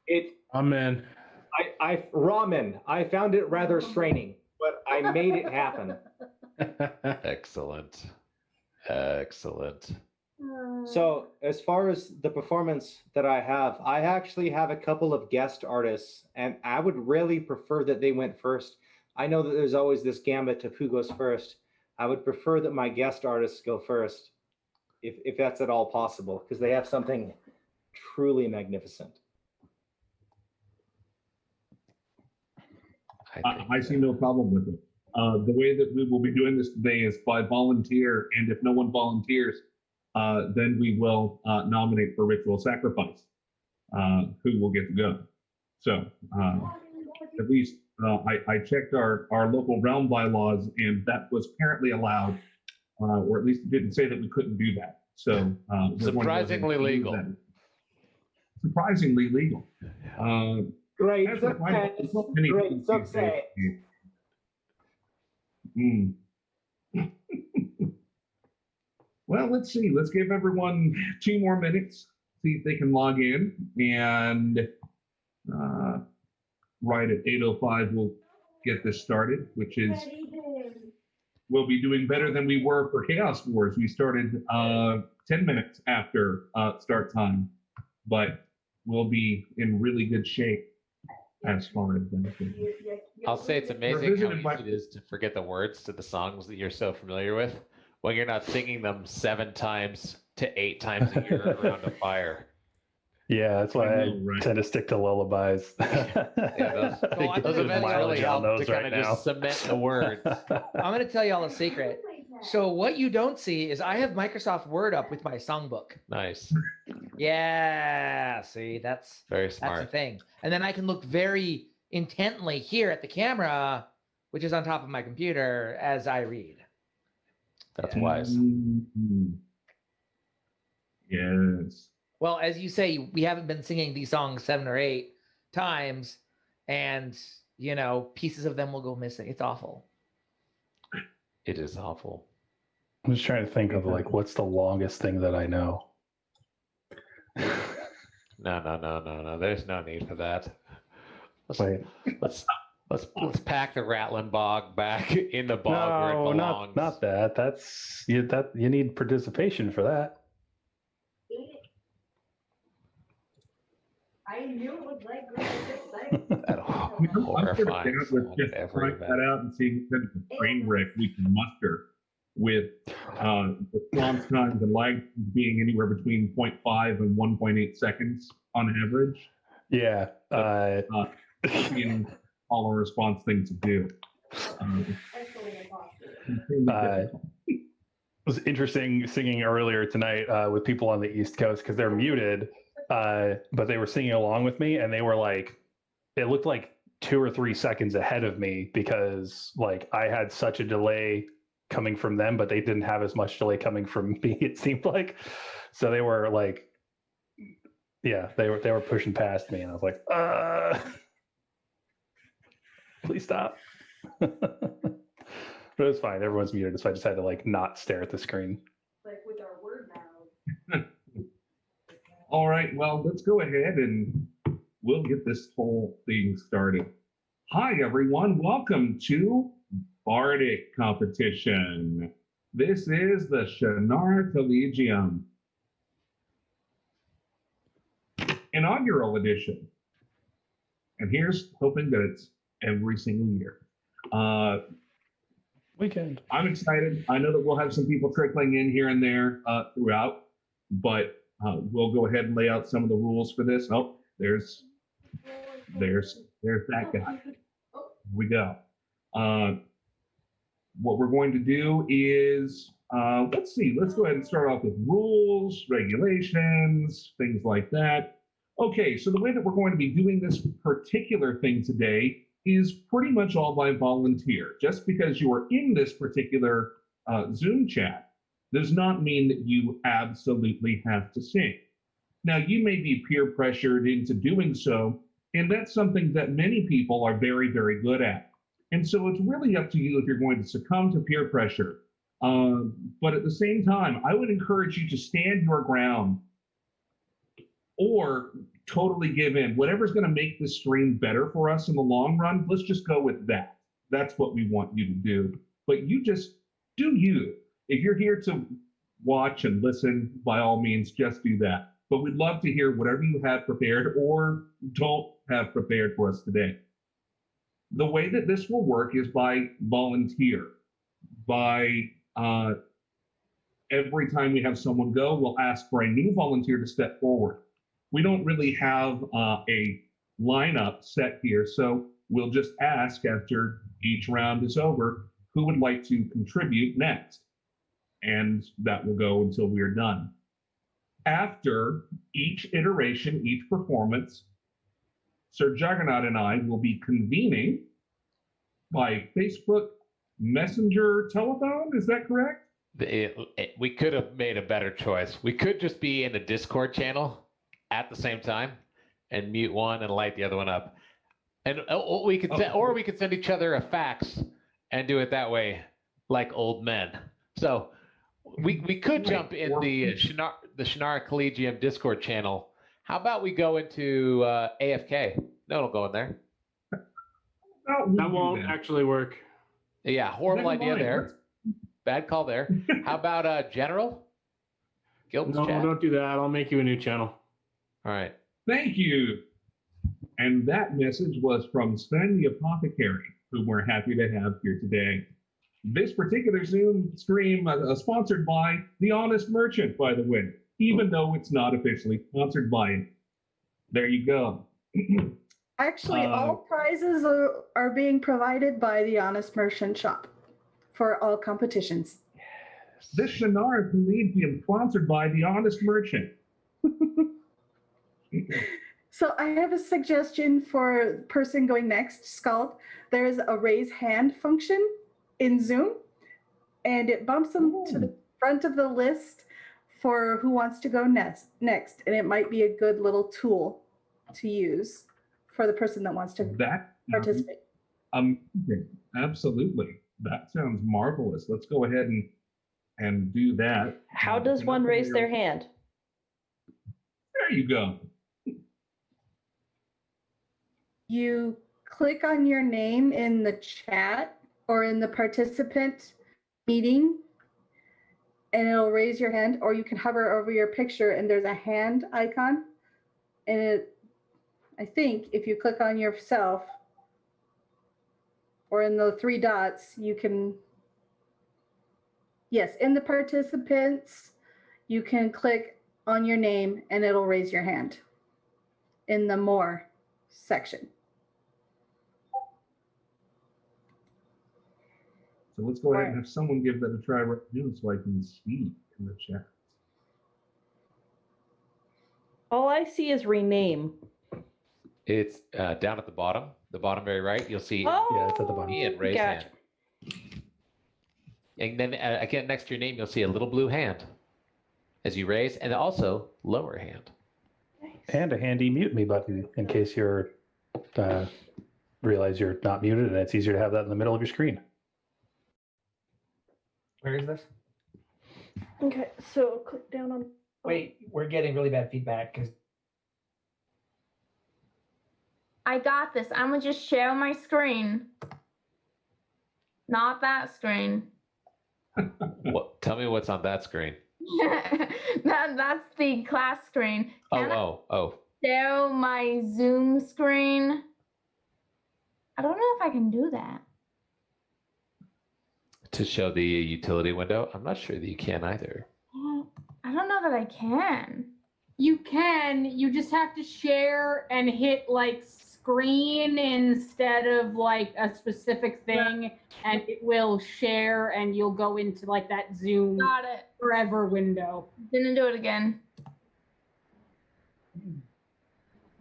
It Amen. I ramen. I found it rather straining, but I made it happen. Excellent. Excellent. So, as far as the performance that I actually have a couple of guest artists, and I would really prefer that they went first. I know that there's always this gambit of who goes first. I would prefer that my guest artists go first, if that's at all possible, because they have something truly magnificent. I see no problem with it. The way that we will be doing this today is by volunteer, and if no one volunteers, then we will nominate for ritual sacrifice who will get to go. So at least I checked our local realm bylaws, and that was apparently allowed, or at least it didn't say that we couldn't do that. So surprisingly legal. Surprisingly legal. Great That's success. what Great success. Well, let's see. Let's give everyone 2 more minutes, see if they can log in. And right at 8:05, we'll get this started, which is we'll be doing better than we were for Chaos Wars. We started 10 minutes after start time, but we'll be in really good shape as far as that goes. I'll say it's amazing how easy it is to forget the words to the songs that you're so familiar with when you're not singing them 7 times to 8 times a year around a fire. Yeah, that's why I tend to stick to lullabies. Yeah, those events really help to kind of just cement the words. I'm going to tell you all a secret. So what you don't see is I have Microsoft Word up with my songbook. Nice. Yeah, see, that's very smart. That's the thing. And then I can look very intently here at the camera, which is on top of my computer, as I read. That's wise. Yes. Well, as you say, we haven't been singing these songs 7 or 8 times, and, you know, pieces of them will go missing. It's awful. It is awful. I'm just trying to think of, like, what's the longest thing that I know? No. There's no need for that. Let's pack the Rattling Bog back in the bog where it belongs. Not that. That's you need participation for that. I knew it was like horrifying. Just trying that out and seeing what kind of train wreck we can muster with response times and lag being anywhere between 0.5 and 1.8 seconds on average. Yeah. In all our response things to do. It was interesting singing earlier tonight with people on the East Coast because they're muted, but they were singing along with me, and they were like, it looked like 2 or 3 seconds ahead of me because like I had such a delay coming from them, but they didn't have as much delay coming from me, it seemed like. So they were like, yeah, they were pushing past me, and I was like, please stop. But it was fine. Everyone's muted, so I just had to like not stare at the screen. Like with our word mouth. All right, well, let's go ahead and we'll get this whole thing started. Hi, everyone. Welcome to Bardic Competition. This is the Shannara Collegium inaugural edition. And here's hoping that it's every single year. Weekend. I'm excited. I know that we'll have some people trickling in here and there throughout, but we'll go ahead and lay out some of the rules for this. Oh, there's that guy. Here we go. What we're going to do is, let's go ahead and start off with rules, regulations, things like that. Okay, so the way that we're going to be doing this particular thing today is pretty much all by volunteer. Just because you are in this particular Zoom chat does not mean that you absolutely have to sing. Now, you may be peer pressured into doing so, and that's something that many people are very, very good at. And so it's really up to you if you're going to succumb to peer pressure. But at the same time, I would encourage you to stand your ground or totally give in. Whatever's going to make this stream better for us in the long run, let's just go with that. That's what we want you to do. But you just do you. If you're here to watch and listen, by all means, just do that. But we'd love to hear whatever you have prepared or don't have prepared for us today. The way that this will work is by volunteer. By every time we have someone go, we'll ask for a new volunteer to step forward. We don't really have a lineup set here, so we'll just ask after each round is over, who would like to contribute next? And that will go until we are done. After each iteration, each performance, Sir Juggernaut and I will be convening by Facebook Messenger telephone. Is that correct? We could have made a better choice. We could just be in the Discord channel at the same time and mute one and light the other one up. And we could or we could send each other a fax and do it that way, like old men. So we could jump in the Shannara Collegium Discord channel. How about we go into AFK? No, it'll go in there. That won't actually work. Yeah, horrible idea there. Bad call there. How about General? Guild's No, chat? don't do that. I'll make you a new channel. All right. Thank you. And that message was from Sven the Apothecary, who we're happy to have here today. This particular Zoom stream sponsored by The Honest Merchant, by the way, even though it's not officially sponsored by it. There you go. Actually, all prizes are being provided by the Honest Merchant Shop for all competitions. This Shannara Collegium sponsored by The Honest Merchant. So I have a suggestion for the person going next, Scald. There's a raise hand function in Zoom, and it bumps them to the front of the list for who wants to go next. And it might be a good little tool to use for the person that wants to participate. Absolutely. That sounds marvelous. Let's go ahead and do that. How does one raise their hand? There you go. You click on your name in the chat or in the participant meeting, and it'll raise your hand, or you can hover over your picture and there's a hand icon. And I think if you click on yourself or in the three dots, you can, yes, in the participants, you can click on your name and it'll raise your hand in the more section. So let's go ahead and have someone give that a try right now so I can see in the chat. All I see is rename. It's down at the bottom very right. You'll see Oh, it's at the bottom. and raise gotcha. hand. And then again, next to your name, you'll see a little blue hand as you raise, and also lower hand. Nice. And a handy mute me button in case you're realize you're not muted, and it's easier to have that in the middle of your screen. Where is this? Okay, so click down on. Wait, we're getting really bad feedback because I got this. I'm gonna just share my screen. Not that screen. What? Tell me what's on that screen. That's the class screen. Can I Oh. share my Zoom screen? I don't know if I can do that. To show the utility window? I'm not sure that you can either. I don't know that I can. You can. You just have to share and hit like screen instead of like a specific thing, and it will share, and you'll go into like that Zoom Got it. forever window. Didn't do it again.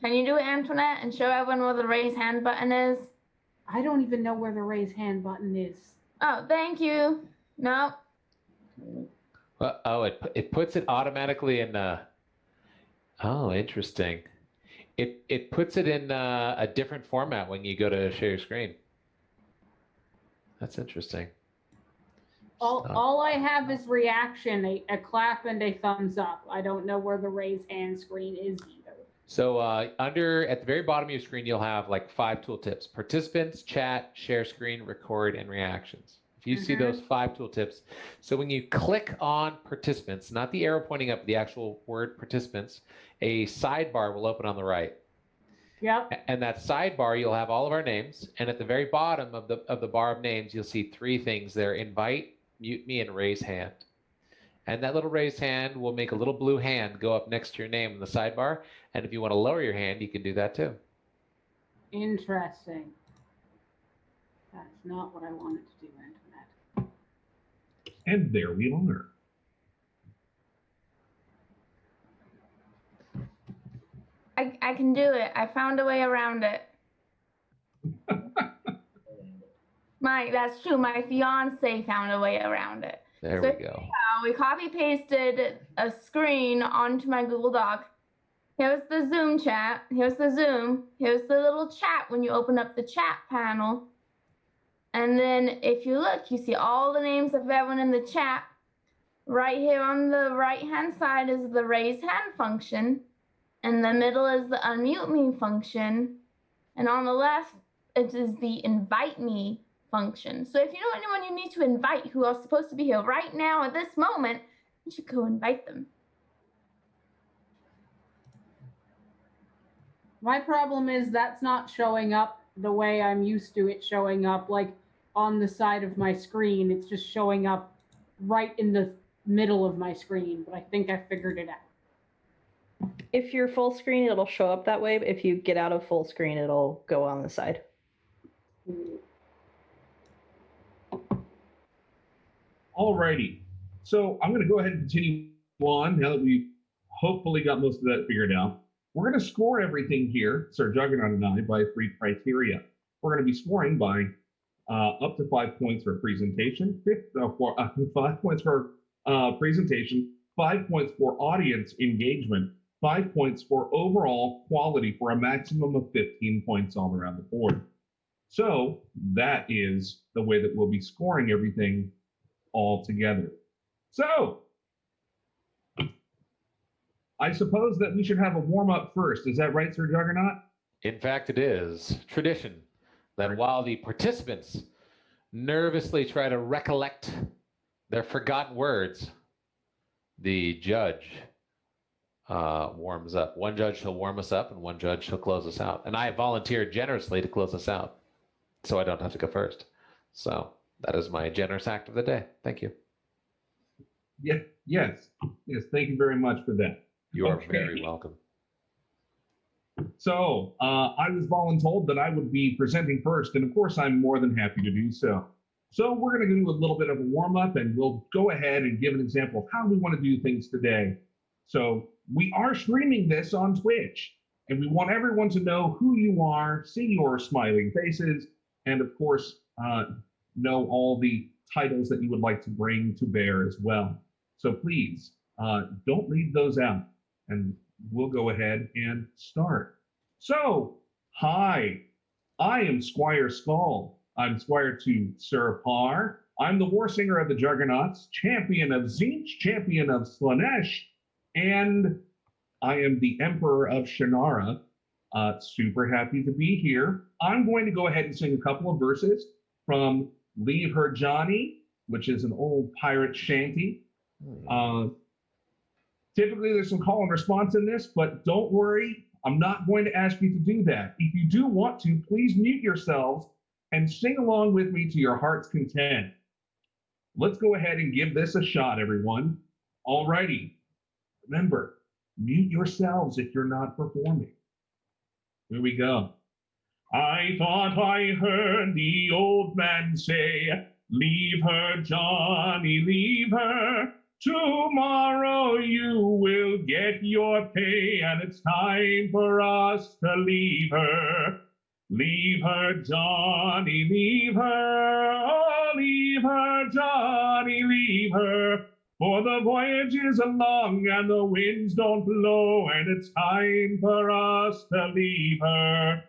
Can you do it, Antoinette, and show everyone where the raise hand button is? I don't even know where the raise hand button is. Oh, thank you. No. Well, it puts it automatically in. Oh, interesting. It puts it in a different format when you go to share your screen. That's interesting. All I have is reaction, a clap and a thumbs up. I don't know where the raise hand screen is either. So at the very bottom of your screen, you'll have like 5 tooltips: participants, chat, share screen, record, and reactions. If you see those 5 tooltips, so when you click on participants, not the arrow pointing up, the actual word participants, a sidebar will open on the right. Yep. And that sidebar, you'll have all of our names. And at the very bottom of the bar of names, you'll see 3 things there: invite, mute me, and raise hand. And that little raised hand will make a little blue hand go up next to your name in the sidebar. And if you want to lower your hand, you can do that too. Interesting. That's not what I wanted to do, Internet. And there we are. I can do it. I found a way around it. That's true. My fiance found a way around it. There So we go. we copy pasted a screen onto my Google Doc. Here's the Zoom chat. Here's the Zoom. Here's the little chat when you open up the chat panel. And then if you look, you see all the names of everyone in the chat. Right here on the right-hand side is the raise hand function. In the middle is the unmute me function. And on the left, it is the invite me function. So if you know anyone you need to invite who are supposed to be here right now at this moment, you should go invite them. My problem is that's not showing up the way I'm used to it showing up, like on the side of my screen. It's just showing up right in the middle of my screen, but I think I figured it out. If you're full screen, it'll show up that way. But if you get out of full screen, it'll go on the side. Alrighty. So I'm going to go ahead and continue on now that we've hopefully got most of that figured out. We're going to score everything here, Sir Juggernaut and I, by 3 criteria. We're going to be scoring by up to 5 points for presentation, 5 points for presentation, 5 points for audience engagement, 5 points for overall quality, for a maximum of 15 points all around the board. So that is the way that we'll be scoring everything all together. So I suppose that we should have a warm-up first. Is that right, Sir Juggernaut? In fact, it is tradition that while the participants nervously try to recollect their forgotten words, the judge warms up. One judge shall warm us up, and one judge shall close us out. And I have volunteered generously to close us out, so I don't have to go first. So that is my generous act of the day. Thank you. Yes. Thank you very much for that. You are very welcome. So I was voluntold that I would be presenting first, and of course I'm more than happy to do so. So we're going to do a little bit of a warm-up, and we'll go ahead and give an example of how we want to do things today. So we are streaming this on Twitch, and we want everyone to know who you are, see your smiling faces, and of course know all the titles that you would like to bring to bear as well. So please don't leave those out, and we'll go ahead and start. So, hi, I am Squire Skull. I'm Squire to Sir Par. I'm the war singer of the Juggernauts, champion of Zinch, champion of Slanesh, and I am the Emperor of Shannara. Super happy to be here. I'm going to go ahead and sing a couple of verses from Leave Her Johnny, which is an old pirate shanty. Typically, there's some call and response in this, but don't worry, I'm not going to ask you to do that. If you do want to, please mute yourselves and sing along with me to your heart's content. Let's go ahead and give this a shot, everyone. Alrighty. Remember, mute yourselves if you're not performing. Here we go. I thought I heard the old man say, leave her, Johnny, leave her. Tomorrow you will get your pay, and it's time for us to leave her. Leave her, Johnny, leave her. Oh, leave her, Johnny, leave her. For the voyage is long and the winds don't blow, and it's time for us to leave her.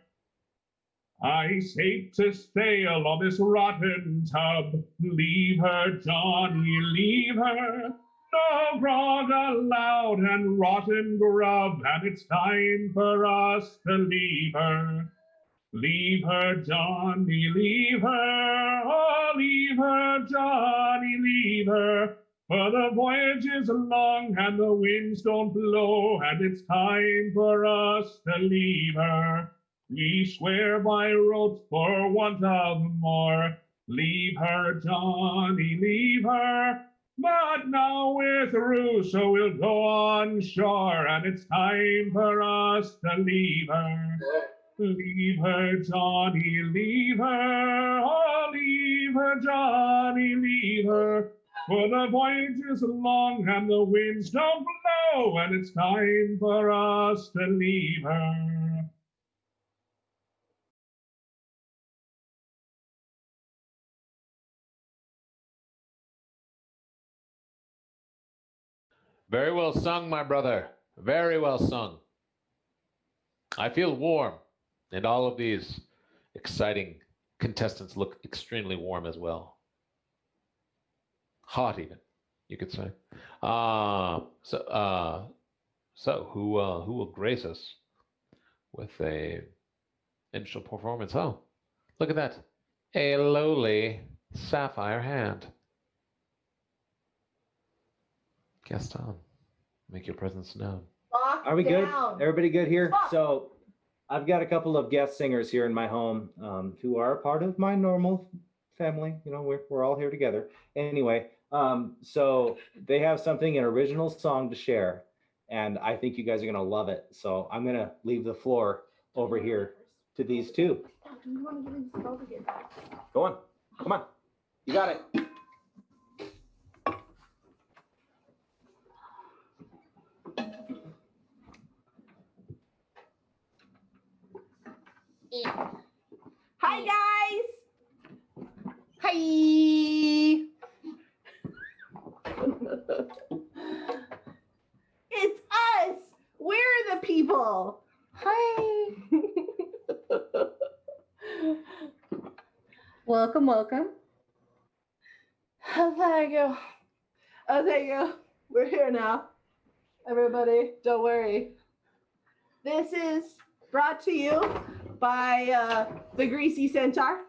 I hate to sail on this rotten tub. Leave her, Johnny, leave her. No grog allowed and rotten grub, and it's time for us to leave her. Leave her, Johnny, leave her. Oh, leave her, Johnny, leave her. For the voyage is long and the winds don't blow, and it's time for us to leave her. We swear by rote for want of more. Leave her, Johnny, leave her. But now we're through, so we'll go on shore, and it's time for us to leave her. Leave her, Johnny, leave her. Oh, leave her, Johnny, leave her. For the voyage is long and the winds don't blow, and it's time for us to leave her. Very well sung, my brother. Very well sung. I feel warm, and all of these exciting contestants look extremely warm as well. Hot, even, you could say. So who will grace us with a initial performance? Oh, look at that, a lowly sapphire hand. Gaston, make your presence known. Are we good? Everybody good here? So I've got a couple of guest singers here in my home who are a part of my normal family. You know, we're all here together. Anyway, so they have something, an original song to share, and I think you guys are gonna love it. So I'm gonna leave the floor over here to these two. Go on, come on, you got it. Hi guys. Hi. It's us. We're the people. Hi. Welcome, welcome. Oh, thank you. Oh, thank you. We're here now. Everybody, don't worry. This is brought to you by the Greasy Centaur.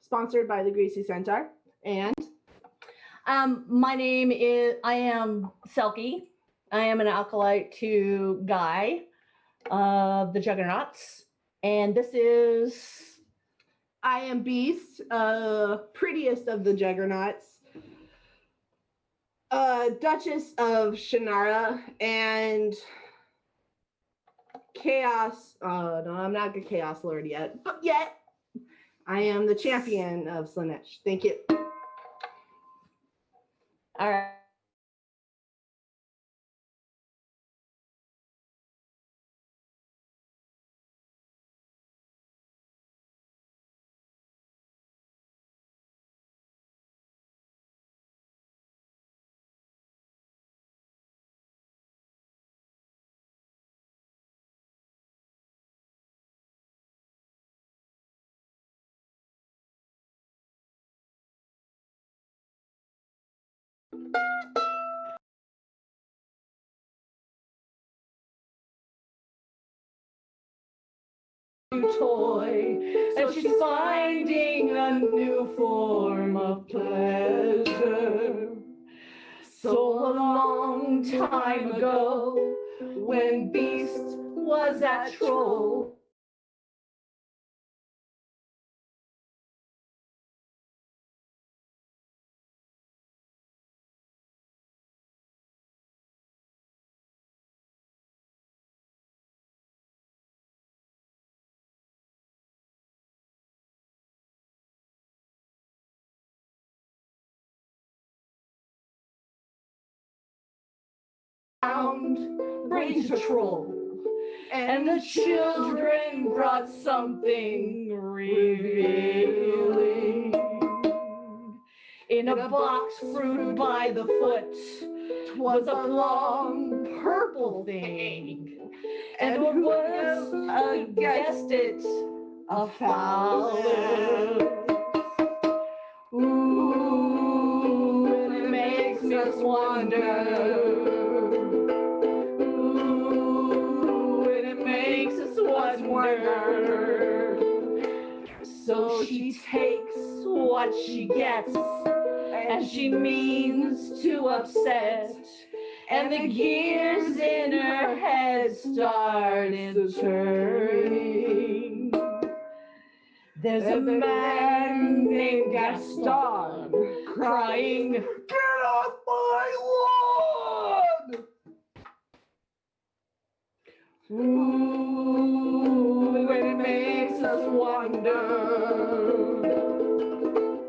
Sponsored by the Greasy Centaur. And My name is, I am Selkie. I am an acolyte to Guy of the Juggernauts. And this is... I am Beast, prettiest of the Juggernauts. Duchess of Shannara and Chaos. No, I'm not a Chaos Lord yet. But yet, I am the champion of Slanesh. Thank you. All right. Toy, and she's finding a new form of pleasure. So a long time ago, when Beast was that troll, brings a troll, and the children brought something revealing. In a box fruit by the foot, 'twas a long purple thing, and who would have guessed it, a fowl. Ooh, and a wonder. Ooh, and it makes us wonder. So she takes what she gets, and she means to upset. And the gears in her head started turning. There's a man named Gaston crying, "Get off my lawn!" Ooh, and it makes us wonder.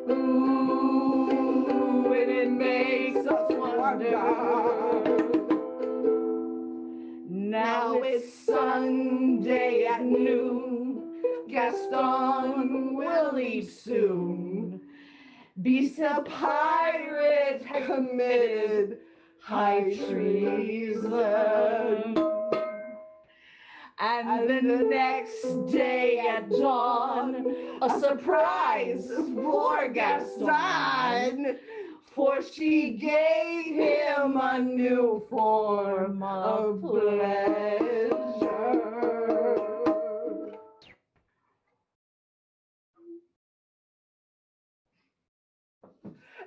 Ooh, and it makes us wonder. Now it's Sunday at noon. Gaston will leave soon. Beast a pirate committed high treason. And the next day at dawn, a surprise for Gaston, for she gave him a new form of pleasure.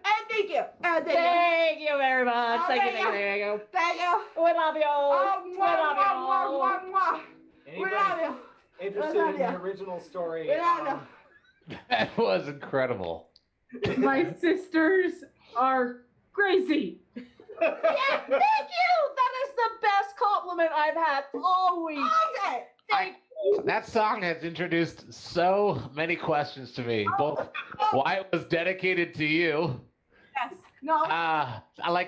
And thank you. Thank you very much. Thank you. Thank you. We love you. Oh, We love you. We love you. Interested in the original story? We love you. That was incredible. My sisters are crazy. Yeah, thank you. That is the best compliment I've had all week. Okay. Thank you. That song has introduced so many questions to me, both why it was dedicated to you. Yes. No.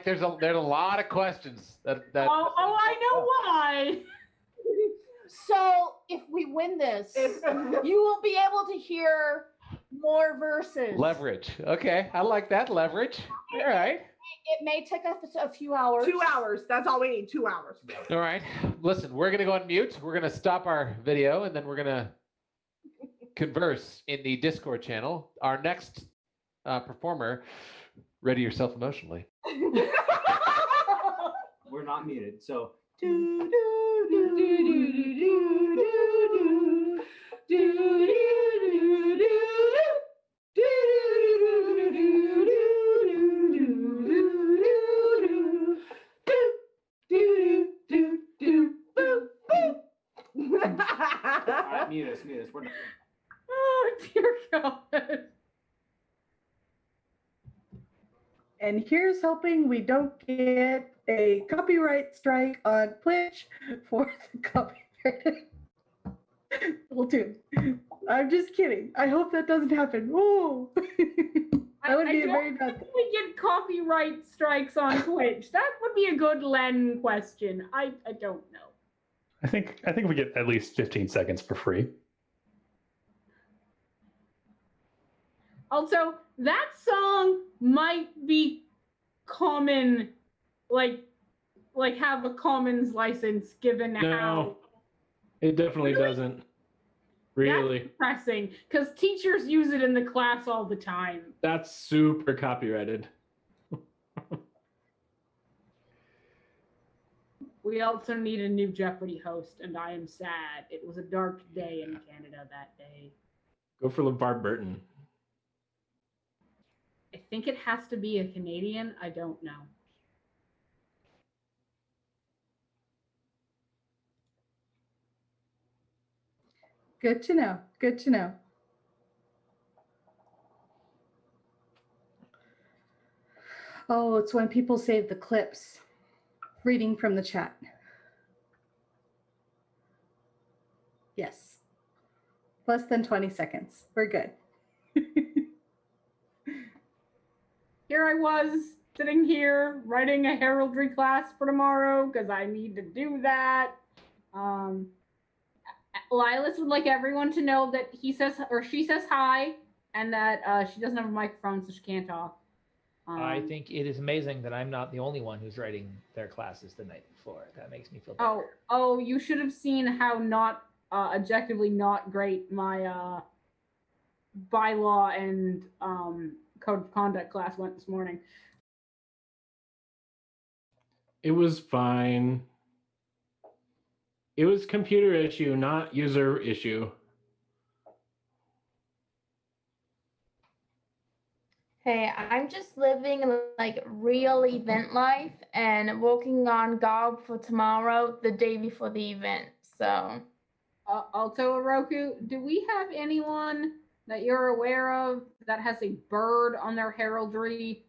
There's a lot of questions that I know why. So if we win this, you will be able to hear more verses. leverage. Okay, I like that leverage. All right. It may take us a few hours. 2 hours. That's all we need. 2 hours. All right. Listen, we're gonna go on mute. We're gonna stop our video, and then we're gonna converse in the Discord channel. Our next performer, ready yourself emotionally. We're not muted, so. Alright, mute us. We're done. Oh dear God. And here's hoping we don't get a copyright strike on Twitch for the copyrighted little tune. I'm just kidding. I hope that doesn't happen. Ooh. That would be a very bad thing. We get copyright strikes on Twitch. That would be a good Len question. I don't know. I think we get at least 15 seconds for free. Also, that song might be common, like have a commons license given No, how. it definitely Really? doesn't. Really. That's depressing because teachers use it in the class all the time. That's super copyrighted. We also need a new Jeopardy host, and I am sad. It was a dark day in Canada that day. Go for LeVar Burton. I think it has to be a Canadian. I don't know. Good to know. Good to know. Oh, it's when people save the clips. Reading from the chat. Yes. Less than 20 seconds. We're good. Here I was sitting here writing a heraldry class for tomorrow because I need to do that. Lilas would like everyone to know that he says or she says hi and that she doesn't have a microphone, so she can't talk. I think it is amazing that I'm not the only one who's writing their classes the night before. That makes me feel better. Oh, you should have seen how not objectively not great my bylaw and code of conduct class went this morning. It was fine. It was computer issue, not user issue. Hey, I'm just living like real event life and working on GOG for tomorrow, the day before the event. So, Also, Oroku, do we have anyone that you're aware of that has a bird on their heraldry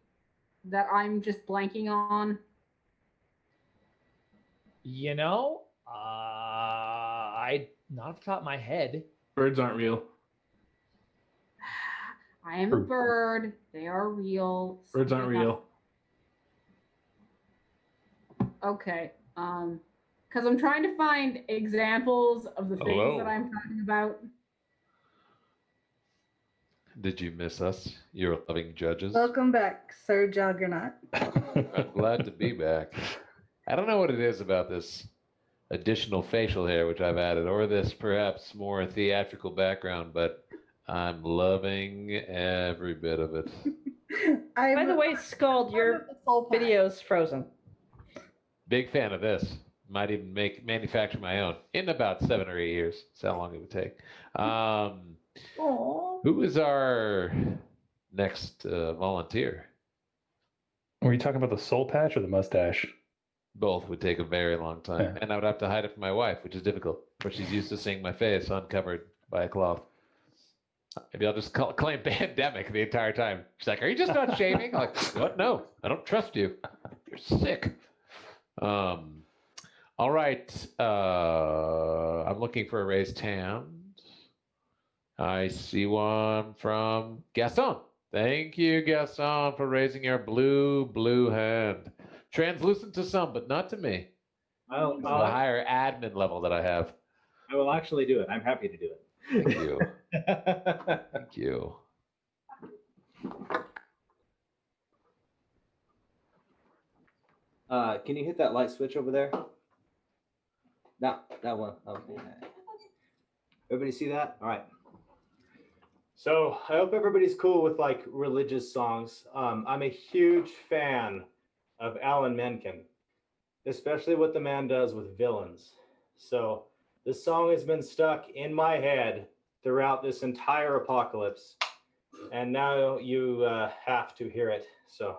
that I'm just blanking on? You know, I not off the top of my head. Birds aren't real. I am a bird. They are real. Birds aren't real. Okay. Because I'm trying to find examples of the things that I'm talking about. Did you miss us? You're loving judges. Welcome back, Sir Juggernaut. I'm glad to be back. I don't know what it is about this additional facial hair which I've added, or this perhaps more theatrical background, but I'm loving every bit of it. By the way, Scald, your video's frozen. Big fan of this. Might even manufacture my own in about 7 or 8 years. That's how long it would take. Who is our next volunteer? Were you talking about the soul patch or the mustache? Both would take a very long time, and I would have to hide it from my wife, which is difficult. But she's used to seeing my face uncovered by a cloth. Maybe I'll just claim pandemic the entire time. She's like, "Are you just not shaving?" I'm like, what? No, I don't trust you. You're sick. All right. I'm looking for a raised hand. I see one from Gaston. Thank you, Gaston, for raising your blue hand. Translucent to some, but not to me. Well, It's the higher admin level that I have. I will actually do it. I'm happy to do it. Thank you. Thank you. Can you hit that light switch over there? That one. Okay. Everybody see that? All right. So I hope everybody's cool with like religious songs. I'm a huge fan of Alan Menken, especially what the man does with villains. So this song has been stuck in my head throughout this entire apocalypse, and now you have to hear it. So,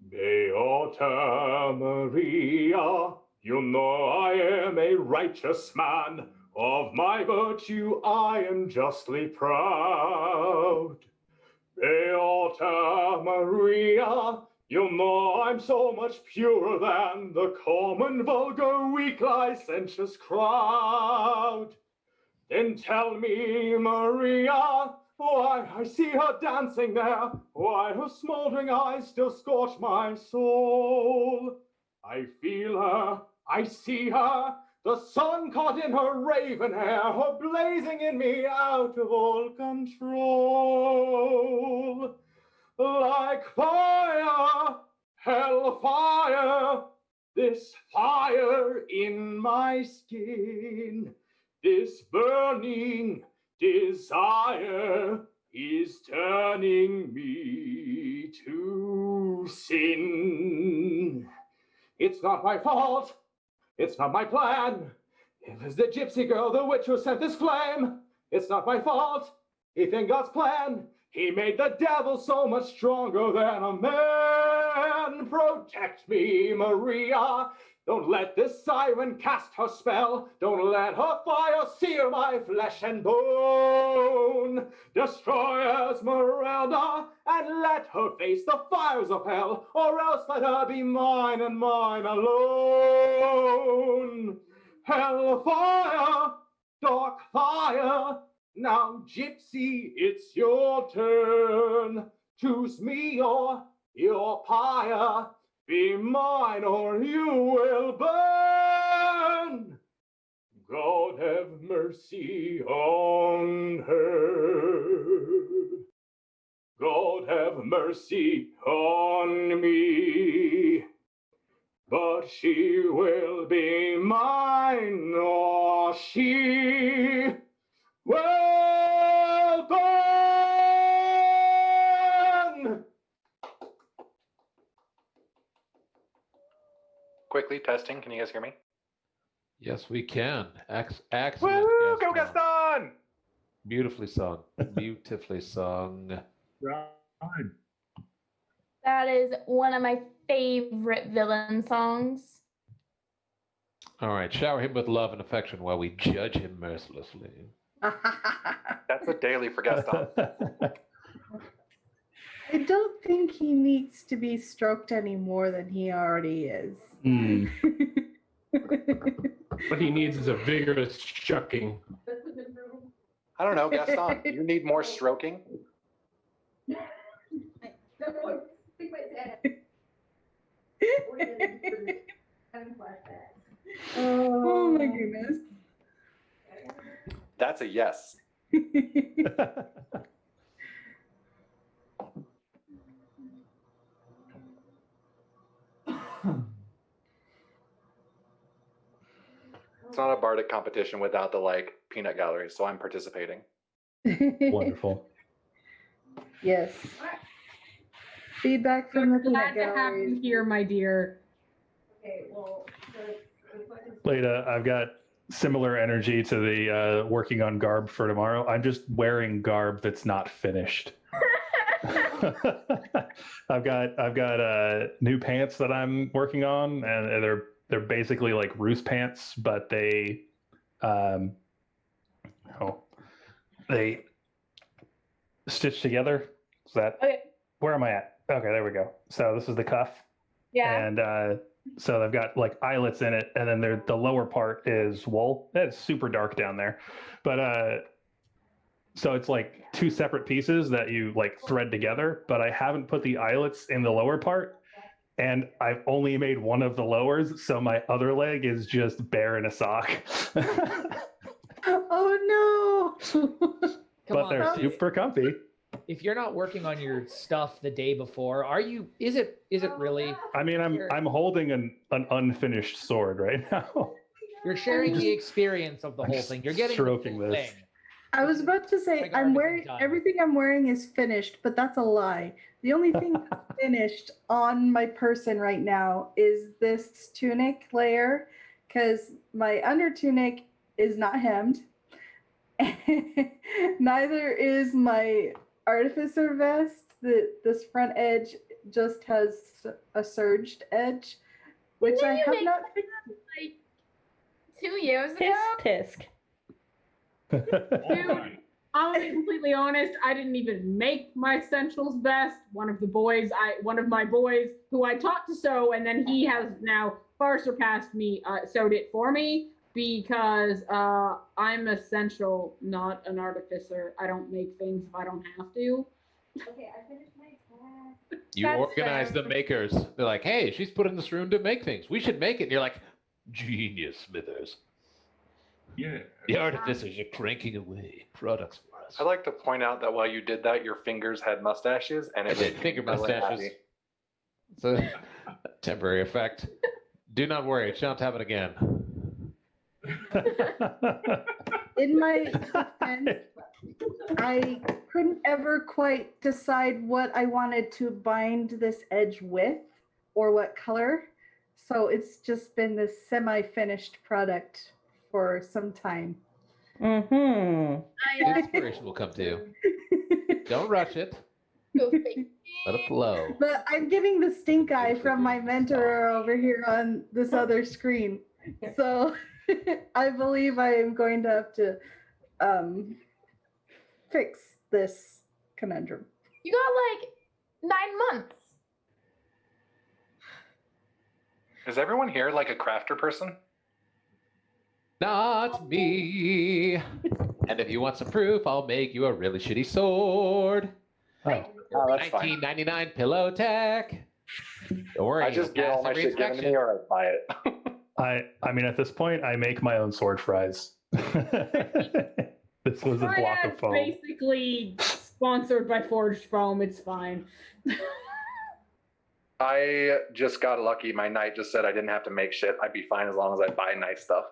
Beata Maria, you know I am a righteous man. Of my virtue I am justly proud. Beata Maria, you know I'm so much purer than the common, vulgar, weak, licentious crowd. Then tell me, Maria, why I see her dancing there, why her smoldering eyes still scorch my soul. I feel her, I see her, the sun caught in her raven hair, her blazing in me out of all control. Like fire, hellfire, this fire in my skin, this burning desire is turning me to sin. It's not my fault. It's not my plan. It was the gypsy girl, the witch who sent this flame. It's not my fault. If in God's plan, he made the devil so much stronger than a man. Protect me, Maria. Don't let this siren cast her spell. Don't let her fire sear my flesh and bone. Destroy Esmeralda and let her face the fires of hell, or else let her be mine and mine alone. Hellfire, dark fire, now gypsy, it's your turn. Choose me or your pyre. Be mine or you will burn. God have mercy on her. God have mercy on me. But she will be mine or she will burn. Testing. Can you guys hear me? Yes, we can. Excellent. Woo! Go Gaston. Gaston! Beautifully sung. Beautifully sung. Right. That is one of my favorite villain songs. All right, shower him with love and affection while we judge him mercilessly. That's a daily for Gaston. I don't think he needs to be stroked any more than he already is. Hmm. What he needs is a vigorous shucking. I don't know, Gaston. You need more stroking? Oh my goodness. That's a yes. It's not a bardic competition without the like peanut gallery, so I'm participating. Wonderful. Yes. Feedback from the Glad peanut to have gallery. you here, my dear. Okay, well, Leda, I've got similar energy to the working on garb for tomorrow. I'm just wearing garb that's not finished. I've got new pants that I'm working on, and they're basically like roost pants, but they they stitch together. Is that Okay. where am I at? Okay, there we go. So this is the cuff. Yeah. And so they've got like eyelets in it, and then the lower part is wool. It's super dark down there, but so it's like two separate pieces that you like thread together. But I haven't put the eyelets in the lower part, and I've only made one of the lowers, so my other leg is just bare in a sock. Oh no! But they're super comfy. If you're not working on your stuff the day before, are you? Is it really? I mean, I'm holding an unfinished sword right now. You're sharing the experience of the whole thing. You're getting the stroking full this. thing. I was about to say I'm wearing everything I'm wearing is finished, but that's a lie. The only thing that's finished on my person right now is this tunic layer, because my under tunic is not hemmed. Neither is my artificer vest. This front edge just has a surged edge, which I have not fixed. Like 2 years ago. Tisk. Dude, I'll be completely honest. I didn't even make my essentials vest. One of my boys who I taught to sew, and then he has now far surpassed me, sewed it for me because I'm essential, not an artificer. I don't make things if I don't have to. okay, I finished my task. You That's organize fair. the makers. They're like, hey, she's put in this room to make things. We should make it. And you're like, genius, Smithers. Yeah. The artificers are cranking away products for us. I'd like to point out that while you did that, your fingers had mustaches, and I it did was finger really mustaches. happy. It's a temporary effect. Do not worry, it shan't happen again. In my defense, I couldn't ever quite decide what I wanted to bind this edge with or what color. So it's just been this semi-finished product for some time. Mm-hmm. The inspiration will come to you. Don't rush it. Let it flow. But I'm getting the stink eye from my mentor over here on this other screen. So I believe I am going to have to fix this conundrum. You got like 9 months. Is everyone here like a crafter person? Not me. And if you want some proof, I'll make you a really shitty sword. Oh, that's fine. $19.99 pillow tech. Don't worry. I just get all my shit given to me, or I buy it. I mean, at this point, I make my own sword fries. This was a block of foam. Basically sponsored by Forged Foam. It's fine. I just got lucky. My knight just said I didn't have to make shit. I'd be fine as long as I buy nice stuff.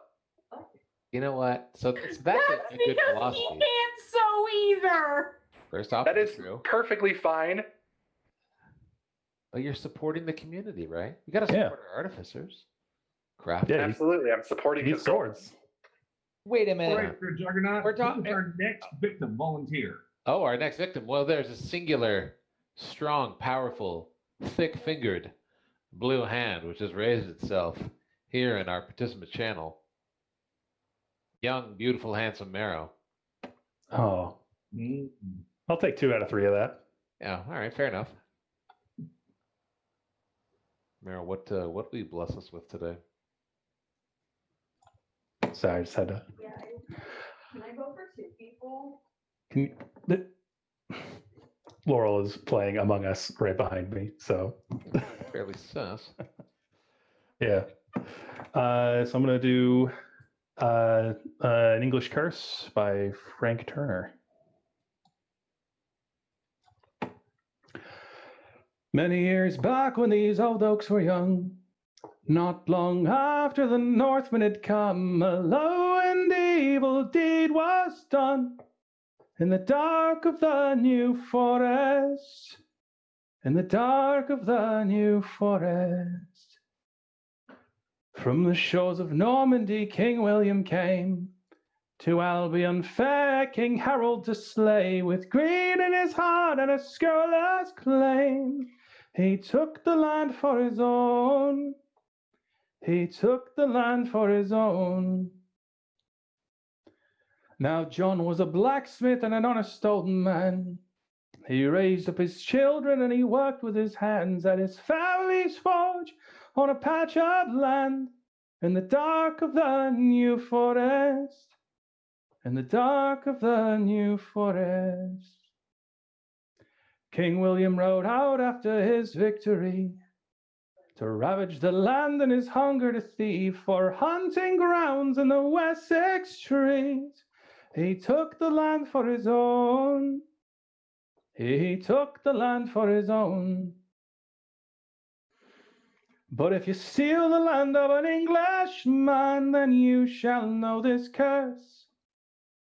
You know what? So that's a good Because philosophy. he can't sew either. First off, That is true. perfectly fine. But you're supporting the community, right? You got to support our artificers. Crap. Yeah, Absolutely, I'm supporting he his needs goal. swords. Wait a All minute. right, for Juggernaut, We're who's talking- our next victim? Volunteer. Oh, our next victim. Well, there's a singular, strong, powerful, thick-fingered blue hand which has raised itself here in our participant channel. Young, beautiful, handsome Marrow. Oh, I'll take 2 out of 3 of that. Yeah, all right, fair enough. Marrow, what will you bless us with today? Sorry, I just had to. Yeah, can I go for 2 people? Can you, Laurel is playing Among Us right behind me, so Fairly sus. yeah. So I'm gonna do an English Curse by Frank Turner. Many years back when these old oaks were young, not long after the Northmen had come, a low and evil deed was done in the dark of the New Forest, in the dark of the New Forest. From the shores of Normandy, King William came to Albion fair King Harold to slay, with greed in his heart and a scurrilous claim. He took the land for his own. He took the land for his own. Now John was a blacksmith and an honest old man. He raised up his children and he worked with his hands at his family's forge on a patch of land in the dark of the New Forest, in the dark of the New Forest. King William rode out after his victory to ravage the land and his hunger to thieve for hunting grounds in the Wessex trees. He took the land for his own. He took the land for his own. But if you steal the land of an Englishman, then you shall know this curse.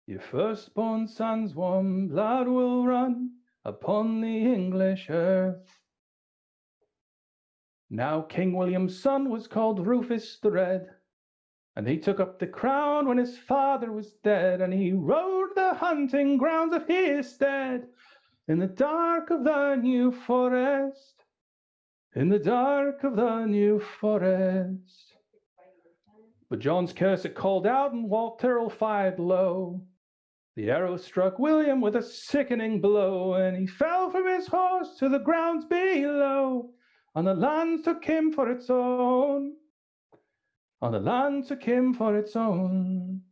Your firstborn son's warm blood will run upon the English earth. Now King William's son was called Rufus the Red, and he took up the crown when his father was dead, and he rode the hunting grounds of his stead in the dark of the New Forest, in the dark of the New Forest. But John's curse it called out, and Walt Tyrrell fired low. The arrow struck William with a sickening blow, and he fell from his horse to the grounds below. And the land took him for its own. And the land took him for its own.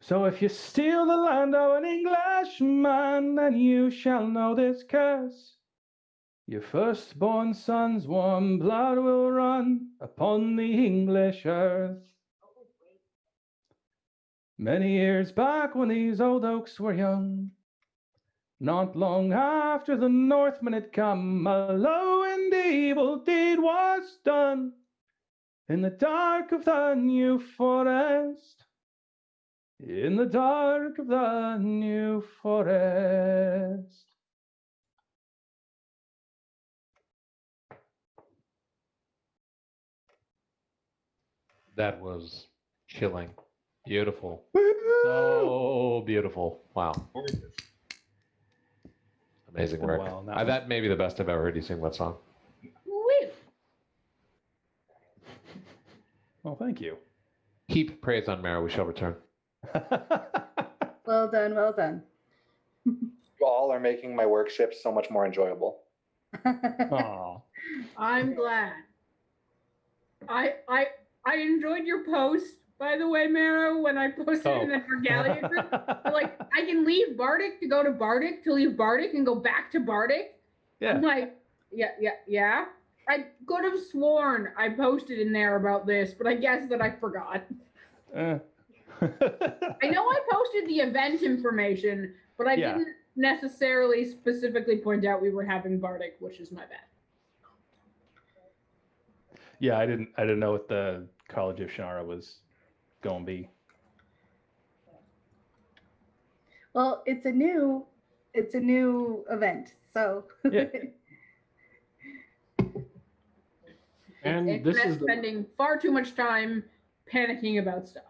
So if you steal the land of an Englishman, then you shall know this curse. Your firstborn son's warm blood will run upon the English earth. Many years back when these old oaks were young, not long after the Northmen had come, a low and evil deed was done in the dark of the New Forest, in the dark of the New Forest. That was chilling. Beautiful. So beautiful. Wow. Amazing work. Well, that was- That may be the best I've ever heard you sing that song. Woo! Well, thank you. Heap praise on Marrow, we shall return. Well done, well done. You all are making my work shift so much more enjoyable. Aw. I'm glad. I enjoyed your post, by the way, Marrow, when I posted it in the Regalia group. Like, I can leave Bardic to go to Bardic, to leave Bardic and go back to Bardic. Yeah. I'm like, yeah. I could have sworn I posted in there about this, but I guess that I forgot. I know I posted the event information, but I didn't necessarily specifically point out we were having Bardic, which is my bad. Yeah, I didn't know what the College of Shannara was going to be. Well, it's a new event, so Yeah. And It's this internet is the, spending far too much time panicking about stuff.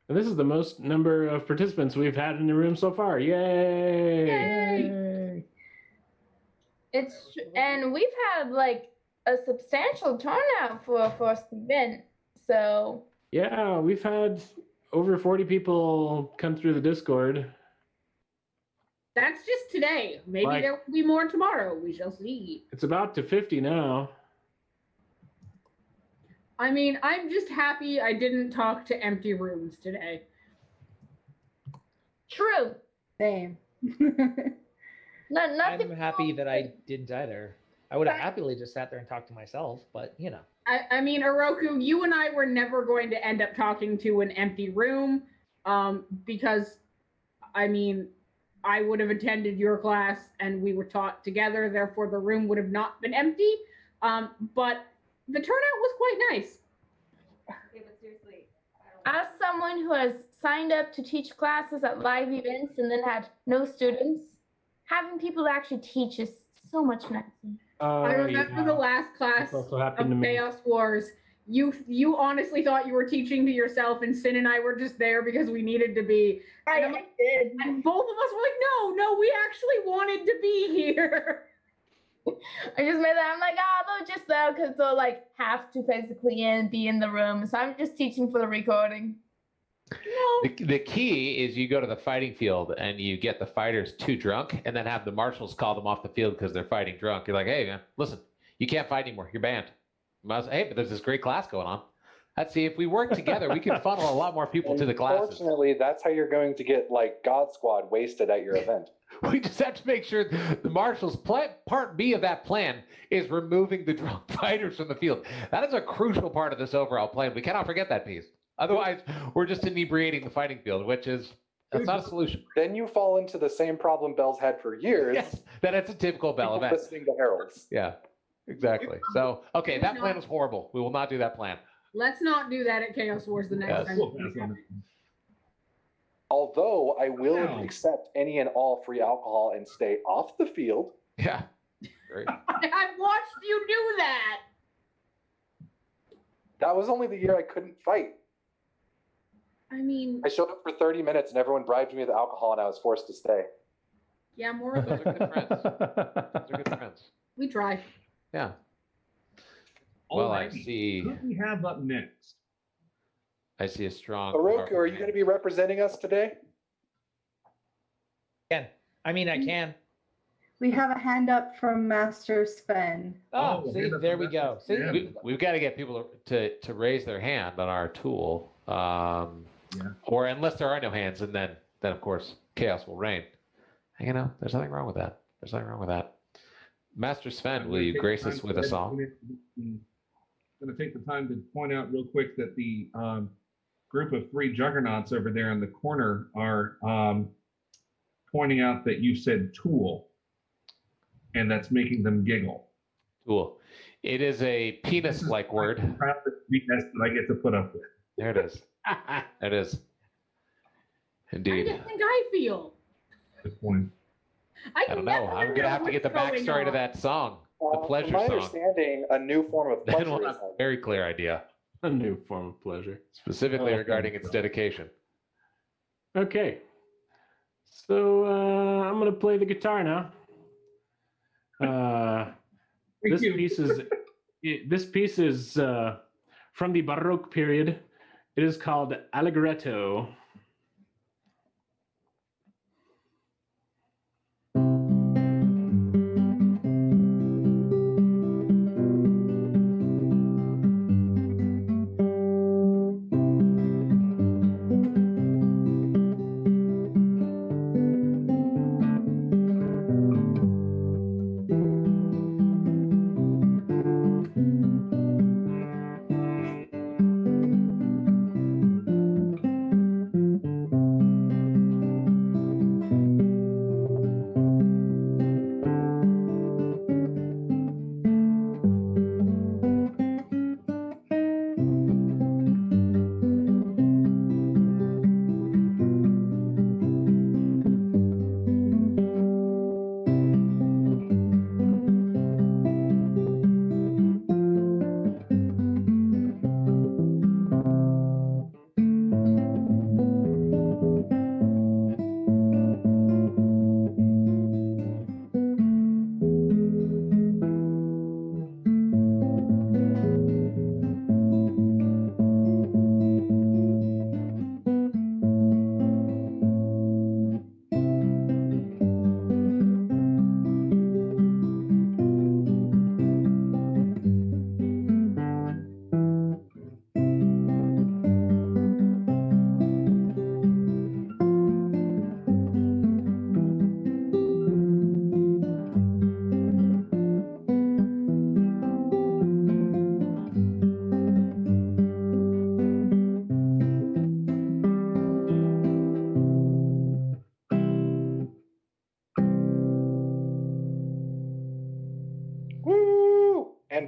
this is the most number of participants we've had in the room so far. Yay! Yay! And we've had like a substantial turnout for a first event. So Yeah, we've had over 40 people come through the Discord. That's just today. Maybe Like- there will be more tomorrow. We shall see. It's about to 50 now. I mean, I'm just happy I didn't talk to empty rooms today. true. Same. Nothing. I'm happy that I didn't either. I would have happily just sat there and talked to myself, but you know. I mean, Oroku, you and I were never going to end up talking to an empty room, because, I mean, I would have attended your class and we were taught together, therefore the room would have not been empty. But the turnout was quite nice. Okay, but seriously, As someone who has signed up to teach classes at live events and then had no students, having people to actually teach is so much nicer. I remember the last class This also of happened to me. Chaos Wars. You honestly thought you were teaching to yourself, and Sin and I were just there because we needed to be. I did. And both of us were like, no, we actually wanted to be here. I just made that. I'm like, they'll just there because they'll like have to physically be in the room. So I'm just teaching for the recording. No. The key is you go to the fighting field and you get the fighters too drunk and then have the marshals call them off the field because they're fighting drunk. You're like, hey, man, listen, you can't fight anymore. You're banned. Hey, but there's this great class going on. Let's see, if we work together, we can funnel a lot more people to the classes. Unfortunately, that's how you're going to get like God Squad wasted at your event. We just have to make sure the marshals' part B of that plan is removing the drunk fighters from the field. That is a crucial part of this overall plan. We cannot forget that piece. Otherwise, we're just inebriating the fighting field, that's not a solution. Then you fall into the same problem Bell's had for years. Yes, then it's a typical Bell people event. listening to heralds. Yeah, exactly. So, okay, that plan was horrible. We will not do that plan. Let's not do that at Chaos Wars the next Yes. time. Although I will Wow. accept any and all free alcohol and stay off the field. Yeah. Great. I watched you do that. That was only the year I couldn't fight. I mean, I showed up for 30 minutes and everyone bribed me with alcohol and I was forced to stay. yeah, more of Those it. are good friends. Those are good friends. We try. Yeah. Well, I Alrighty. see. Who do we have up next? I see a strong. Oroku, are you going to be representing us today? I mean, I can. We have a hand up from Master Sven. Oh, Oh, see, yeah, there we go. See, yeah. We've got to get people to raise their hand on our tool, or unless there are no hands, and then of course chaos will reign. You know, there's nothing wrong with that. There's nothing wrong with that. Master Sven, I'm will gonna you take grace the us time with a to- song? I'm going to take the time to point out real quick that the group of three juggernauts over there in the corner are pointing out that you said tool, and that's making them giggle. Tool. It is a penis-like word. Proud of the sweetness that I get to put up with. There it is. There it is. I Indeed. just think I feel. Good point. I don't know. I'm gonna have to get the backstory to that song, the pleasure From my song. understanding, a new form of Then pleasure we'll is have a very clear idea, A new form of pleasure. specifically Oh, regarding okay. its dedication. Okay. So I'm gonna play the guitar now. Thank you. This piece is from the Baroque period. It is called Allegretto.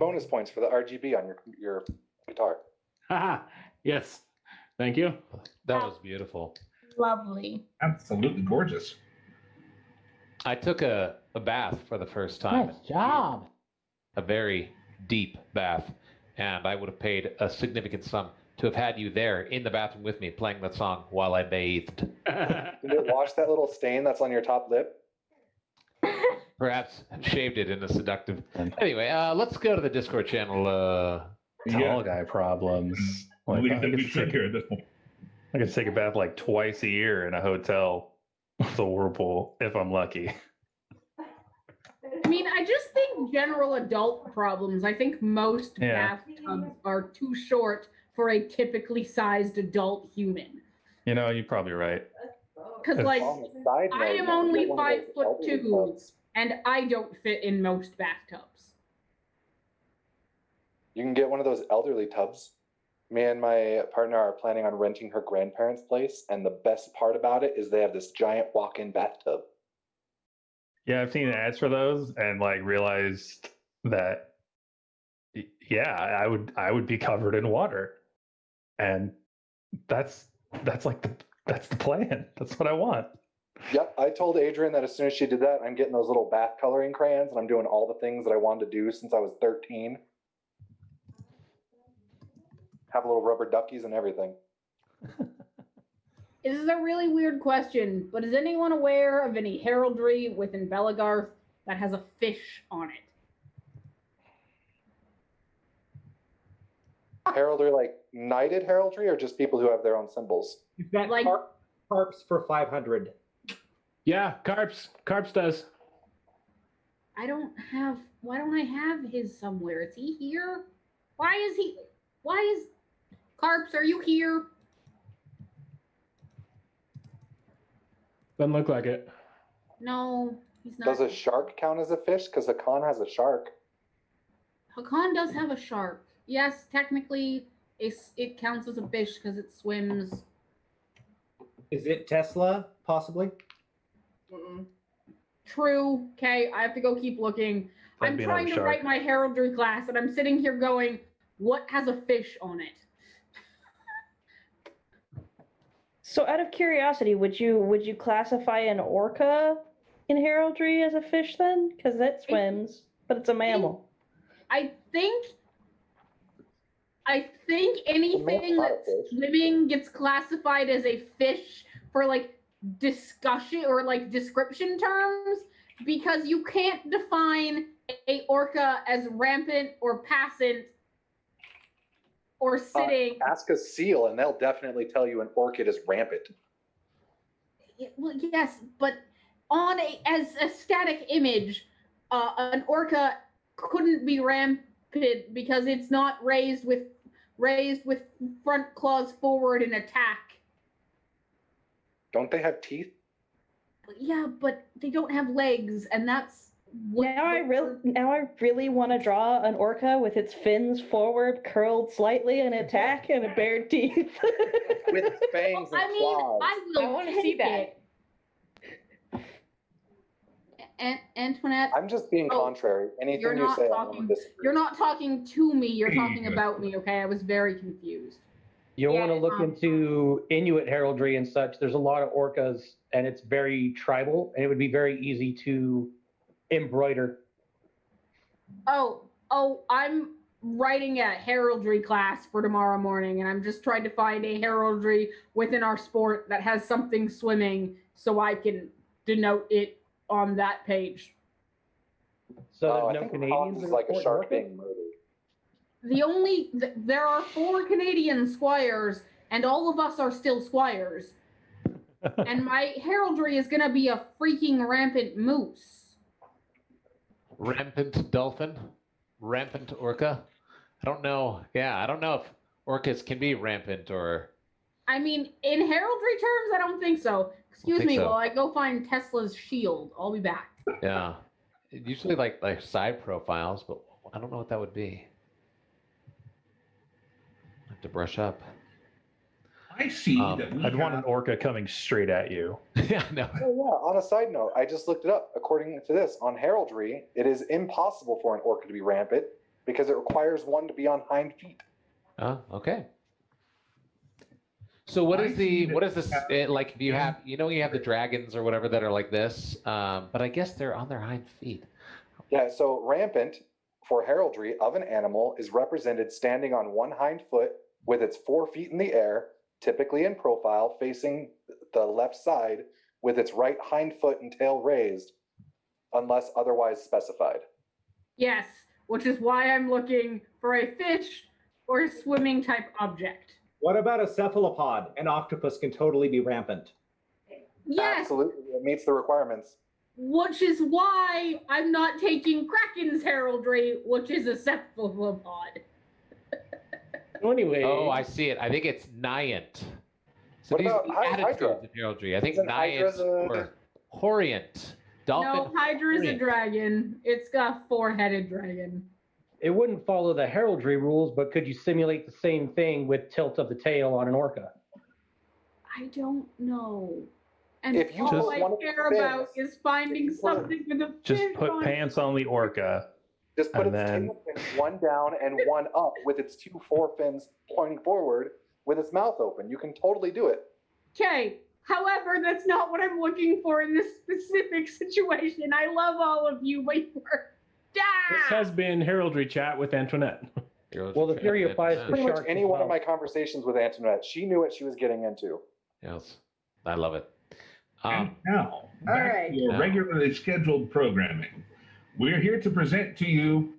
bonus points for the RGB on your guitar. Haha. Yes. Thank you. That was beautiful. Lovely. Absolutely gorgeous. I took a bath for the first time. Nice job. A very deep bath. And I would have paid a significant sum to have had you there in the bathroom with me playing that song while I bathed. Did it wash that little stain that's on your top lip? Perhaps shaved it in a seductive. Anyway, let's go to the Discord channel. Tall guy problems. Like, Believe I that we could should take- here at this point. I could take a bath like twice a year in a hotel with a whirlpool if I'm lucky. I mean, I just think general adult problems. I think most Yeah. bathtubs are too short for a typically sized adult human. You know, you're probably right. Because, That's- like, On the side I note, am you can only get one of 5'2", those elderly tubs. and I don't fit in most bathtubs. You can get one of those elderly tubs. Me and my partner are planning on renting her grandparents' place, and the best part about it is they have this giant walk-in bathtub. Yeah, I've seen ads for those and like realized that yeah, I would be covered in water. And that's like that's the plan. That's what I want. Yep, I told Adrian that as soon as she did that, I'm getting those little bath coloring crayons, and I'm doing all the things that I wanted to do since I was 13. Have little rubber duckies and everything. This is a really weird question, but is anyone aware of any heraldry within Belagarth that has a fish on it? Heraldry, like knighted heraldry, or just people who have their own symbols? You've got Like- carps for 500. Yeah, Carps does. I don't have. Why don't I have his somewhere? Is he here? Why is Carps? Are you here? Doesn't look like it. No, he's not. Does a shark count as a fish? Because Hakan has a shark. Hakan does have a shark. Yes, technically, it counts as a fish because it swims. Is it Tesla, possibly? True. Okay, I have to go keep looking. That'd I'm be trying another to shark. write my heraldry class, and I'm sitting here going, "What has a fish on it?" So, out of curiosity, would you classify an orca in heraldry as a fish then? Because it swims, but it's a mammal. I think anything not a that's fish. swimming gets classified as a fish for like discussion or like description terms, because you can't define a orca as rampant or passant or sitting. Ask a seal, and they'll definitely tell you an orchid is rampant. Well, yes, but as a static image, an orca couldn't be rampant because it's not raised with front claws forward in attack. Don't they have teeth? Yeah, but they don't have legs, and that's what. Now I really want to draw an orca with its fins forward, curled slightly in attack, and a bared teeth. With fangs and I mean, claws. I will. I wanna see that. Antoinette, I'm just being Oh, contrary. Anything you're you not say, I'm talking. going to disagree. You're not talking to me. You're talking Yeah. about me. Okay, I was very confused. You'll want to look um, into Inuit heraldry and such. There's a lot of orcas, and it's very tribal, and it would be very easy to embroider. Oh, I'm writing a heraldry class for tomorrow morning, and I'm just trying to find a heraldry within our sport that has something swimming so I can denote it on that page. So I there's no think Canadians Hans that is like a report shark orcas? being murdered. There are 4 Canadian squires, and all of us are still squires. And my heraldry is gonna be a freaking rampant moose. Rampant dolphin? Rampant orca? I don't know. Yeah, I don't know if orcas can be rampant or. I mean, in heraldry terms, I don't think so. Excuse think me so. while I go find Tesla's shield. I'll be back. Yeah. Usually like side profiles, but I don't know what that would be. I have to brush up. I see that we I'd want have- an orca coming straight at you. Yeah, no. Oh, yeah. On a side note, I just looked it up. According to this, on heraldry, it is impossible for an orca to be rampant because it requires one to be on hind feet. Oh, okay. So what is this like? Do you have you have the dragons or whatever that are like this, but I guess they're on their hind feet. Yeah, so rampant for heraldry of an animal is represented standing on one hind foot with its 4 feet in the air, typically in profile, facing the left side with its right hind foot and tail raised, unless otherwise specified. Yes, which is why I'm looking for a fish or swimming type object. What about a cephalopod? An octopus can totally be rampant. Yes. Absolutely, it meets the requirements. Which is why I'm not taking Kraken's heraldry, which is a cephalopod. Anyway. Oh, I see it. I think it's Niant. So What about Hydra? Of heraldry. I think Isn't Niant Hydra's or Horient. Dolphin. No, Hydra's a Horient. dragon. It's got a 4-headed dragon. It wouldn't follow the heraldry rules, but could you simulate the same thing with tilt of the tail on an orca? I don't know. And If you all put I one of care the about fins- is finding something with a Just fish put on pants on the orca. Just put And its then- tail fins one down and one up with its 2 forefins pointing forward with its mouth open. You can totally do it. Okay. However, that's not what I'm looking for in this specific situation. I love all of you, but you are. This has been Heraldry Chat with Antoinette. Well, the theory applies to Pretty much sharks any as one of well. my conversations with Antoinette, she knew what she was getting into. Yes, I love it. And now, back right. to your regularly scheduled programming. We're here to present to you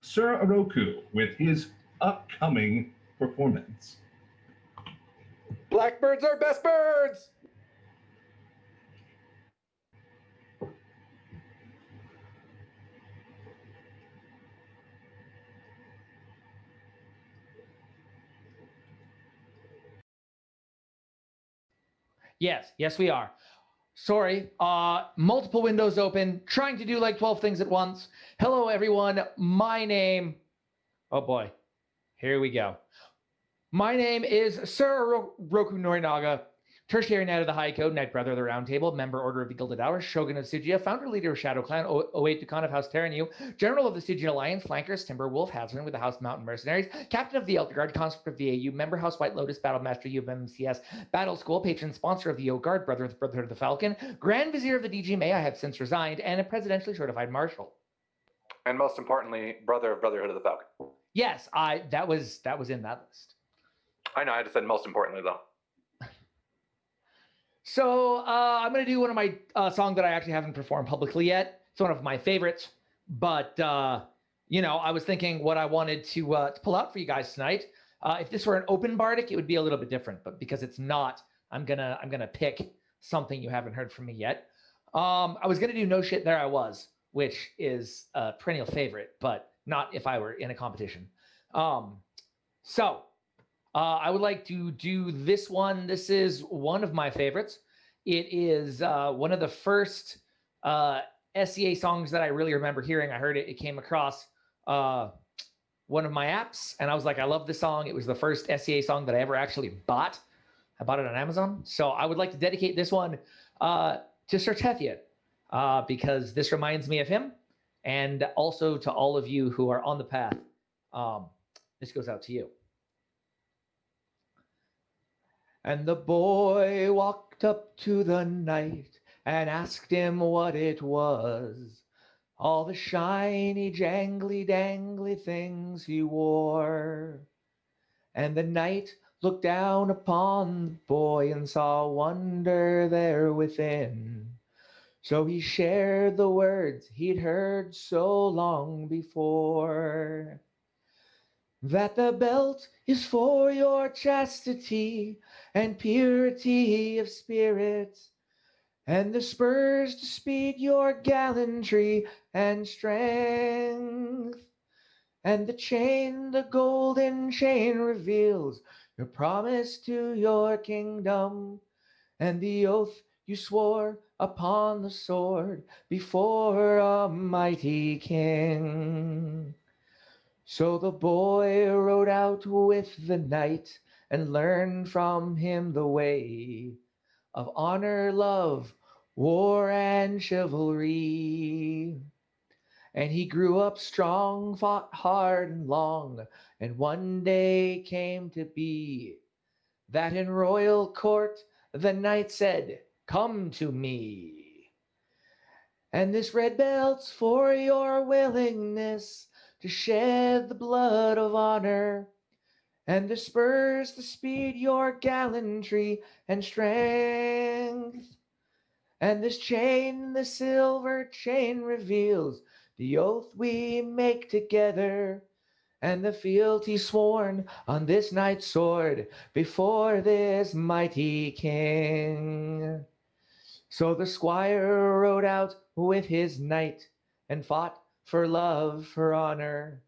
Sir Oroku with his upcoming performance. Blackbirds are best birds! Yes, we are. Sorry, multiple windows open, trying to do like 12 things at once. Hello, everyone. My name, oh boy, here we go. My name is Sir Roku Norinaga, Tertiary Knight of the High Code, Knight Brother of the Round Table, Member Order of the Gilded Hour, Shogun of Sugia, Founder Leader of Shadow Clan, 08 Dukan of House Terranu, General of the Stygian Alliance, Flankers, Timber Wolf, Hazard with the House Mountain Mercenaries, Captain of the Elder Guard, Conscript of the AU, Member House White Lotus, Battle Master U of MCS, Battle School, Patron Sponsor of the O Guard, Brother of the Brotherhood of the Falcon, Grand Vizier of the DG May, I have since resigned, and a presidentially certified marshal. And most importantly, brother of Brotherhood of the Falcon. Yes, that was in that list. I know, I just said most importantly, though. So I'm going to do one of my songs that I actually haven't performed publicly yet. It's one of my favorites. But, I was thinking what I wanted to pull out for you guys tonight. If this were an open bardic, it would be a little bit different. But because it's not, I'm gonna pick something you haven't heard from me yet. I was going to do No Shit There I Was, which is a perennial favorite, but not if I were in a competition. I would like to do this one. This is one of my favorites. It is one of the first SEA songs that I really remember hearing. I heard it. It came across one of my apps, and I was like, I love this song. It was the first SEA song that I ever actually bought. I bought it on Amazon. So I would like to dedicate this one to Sir Tethiot because this reminds me of him, and also to all of you who are on the path. This goes out to you. And the boy walked up to the knight and asked him what it was. All the shiny, jangly, dangly things he wore. And the knight looked down upon the boy and saw wonder there within. So he shared the words he'd heard so long before. That the belt is for your chastity and purity of spirit, and the spurs to speed your gallantry and strength. And the chain, the golden chain, reveals your promise to your kingdom, and the oath you swore upon the sword before a mighty king. So the boy rode out with the knight and learned from him the way of honor, love, war, and chivalry. And he grew up strong, fought hard and long, and one day came to be that in royal court the knight said, "Come to me." And this red belt's for your willingness to shed the blood of honor, and the spurs to speed your gallantry and strength. And this chain, the silver chain, reveals the oath we make together, and the fealty sworn on this knight's sword before this mighty king. So the squire rode out with his knight and fought for love, for honor,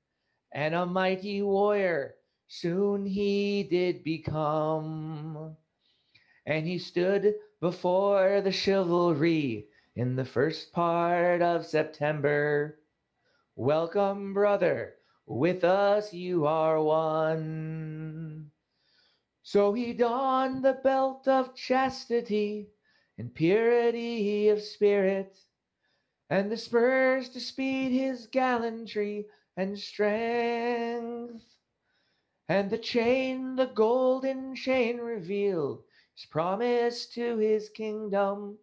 and a mighty warrior soon he did become. And he stood before the chivalry in the first part of September. "Welcome, brother, with us you are one." So he donned the belt of chastity and purity of spirit, and the spurs to speed his gallantry and strength. And the chain, the golden chain, revealed his promise to his kingdom,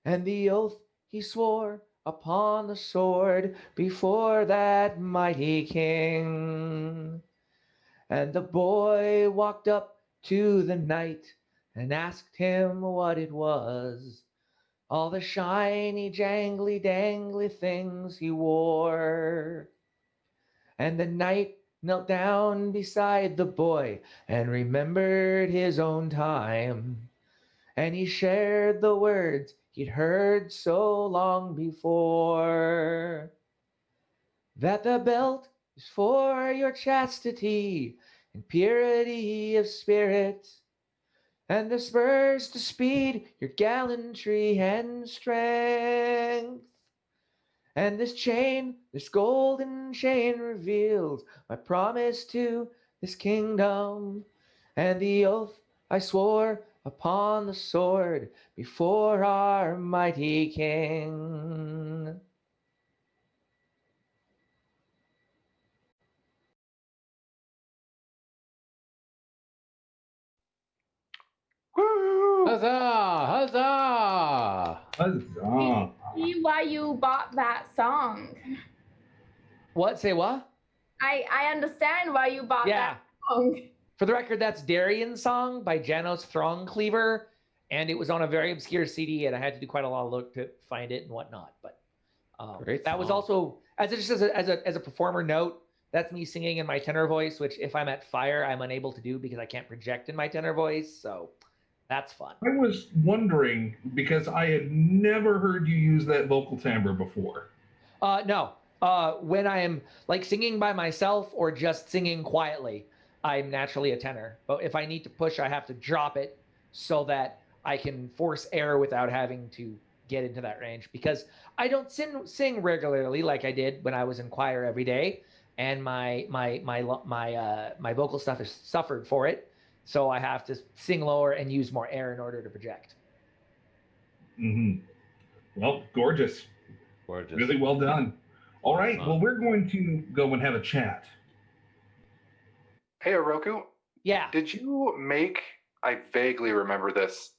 and the oath he swore upon the sword before that mighty king. And the boy walked up to the knight and asked him what it was, all the shiny, jangly, dangly things he wore. And the knight knelt down beside the boy and remembered his own time, and he shared the words he'd heard so long before, that the belt is for your chastity and purity of spirit, and the spurs to speed your gallantry and strength. And this chain, this golden chain, reveals my promise to this kingdom, and the oath I swore upon the sword before our mighty king. Huzzah! Huzzah! Huzzah! See why you bought that song. What? Say what? I understand why you bought Yeah. that song. For the record, that's Darian's song by Janos Throngcleaver, and it was on a very obscure CD, and I had to do quite a lot of look to find it and whatnot. But that was song. also as a performer note. That's me singing in my tenor voice, which if I'm at fire, I'm unable to do because I can't project in my tenor voice. So that's fun. I was wondering because I had never heard you use that vocal timbre before. No. When I am like singing by myself or just singing quietly, I'm naturally a tenor. But if I need to push, I have to drop it so that I can force air without having to get into that range. Because I don't sing regularly like I did when I was in choir every day, and my vocal stuff has suffered for it. So I have to sing lower and use more air in order to project. Mm-hmm. Well, gorgeous. Gorgeous. Really well done. All right. Awesome. Well, we're going to go and have a chat. Hey, Oroku. Yeah. Did you make, I vaguely remember this,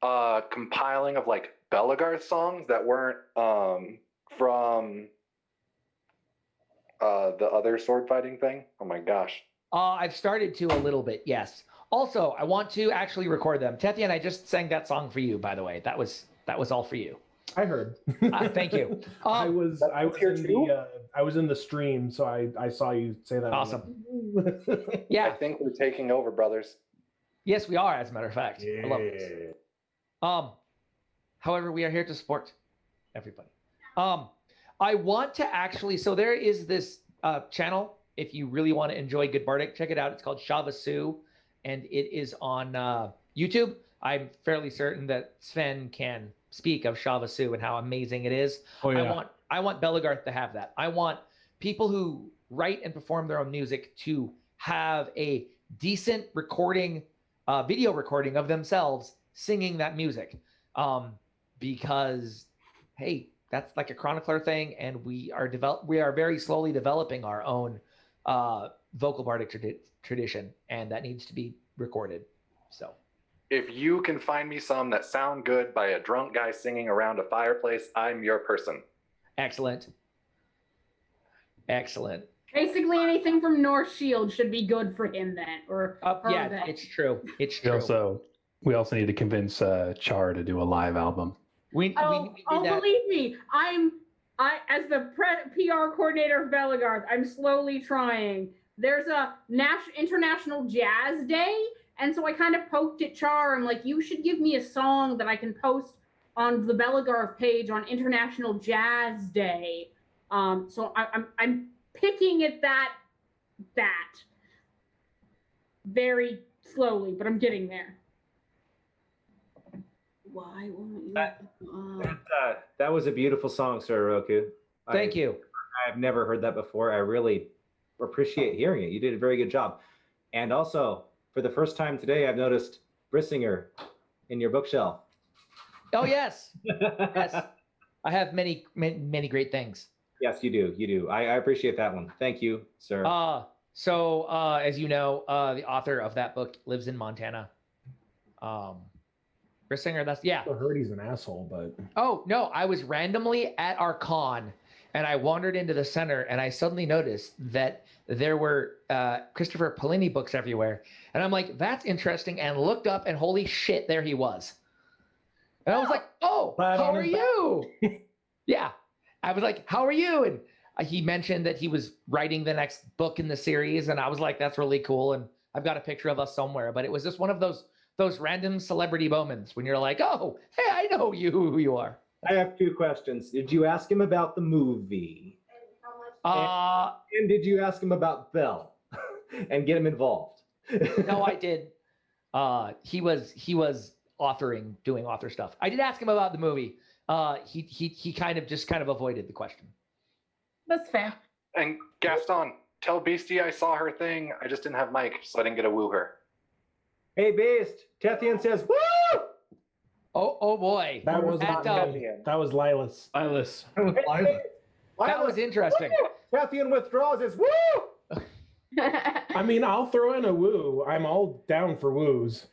compiling of like Belagarth songs that weren't from the other sword fighting thing? Oh my gosh. I've started to a little bit, yes. Also, I want to actually record them. Tethian, I just sang that song for you, by the way. That was all for you. I heard. Thank you. I was in the stream, so I saw you say that. Awesome. I Yeah. think we're taking over, brothers. Yes, we are, as a matter of fact. Yeah. I love this. However, we are here to support everybody. I want to actually, so there is this channel. If you really want to enjoy good Bardic, check it out. It's called Shavasu, and it is on YouTube. I'm fairly certain that Sven can speak of Shavasu and how amazing it is. Oh, yeah. I want Belagarth to have that. I want people who write and perform their own music to have a decent recording, video recording of themselves singing that music. Because, hey, that's like a chronicler thing, and we are very slowly developing our own vocal bardic tradition, and that needs to be recorded. So If you can find me some that sound good by a drunk guy singing around a fireplace, I'm your person. excellent. Basically, anything from North Shield should be good for him then, or her Yeah, then. it's true. It's We true. we also need to convince Char to do a live album. We Oh, did that. believe me, as the PR coordinator of Belagarth, I'm slowly trying. There's a international jazz day, and so I kind of poked at Char. I'm like, you should give me a song that I can post on the Belagarth page on International Jazz Day. So I'm picking at that very slowly, but I'm getting there. Why won't you? That was a beautiful song, Sir Roku. Thank you. I've never heard that before. I really appreciate hearing it. You did a very good job. And also, for the first time today, I've noticed Brissinger in your bookshelf. Oh yes, yes. I have many great things. Yes, you do. You do. I appreciate that one. Thank you, sir. So as you know, the author of that book lives in Montana. Brissinger, I heard he's an asshole, but. Oh no, I was randomly at our con, and I wandered into the center, and I suddenly noticed that there were Christopher Polini books everywhere, and I'm like, that's interesting, and looked up, and holy shit, there he was. And I was like, oh, how are you? Yeah. I was like, how are you? And he mentioned that he was writing the next book in the series. And I was like, that's really cool. And I've got a picture of us somewhere. But it was just one of those random celebrity moments when you're like, oh, hey, I know who you are. I have two questions. Did you ask him about the movie? And did you ask him about Bell and get him involved? No, I did. He was doing author stuff. I did ask him about the movie. He kind of avoided the question. That's fair. And Gaston, tell Beastie I saw her thing. I just didn't have Mike, so I didn't get to woo her. Hey, Beast. Tethian says, woo! Oh boy. That was not Tethian. That was Lilas. Lilas. That was interesting. Tethian withdraws his woo! I mean, I'll throw in a woo. I'm all down for woos.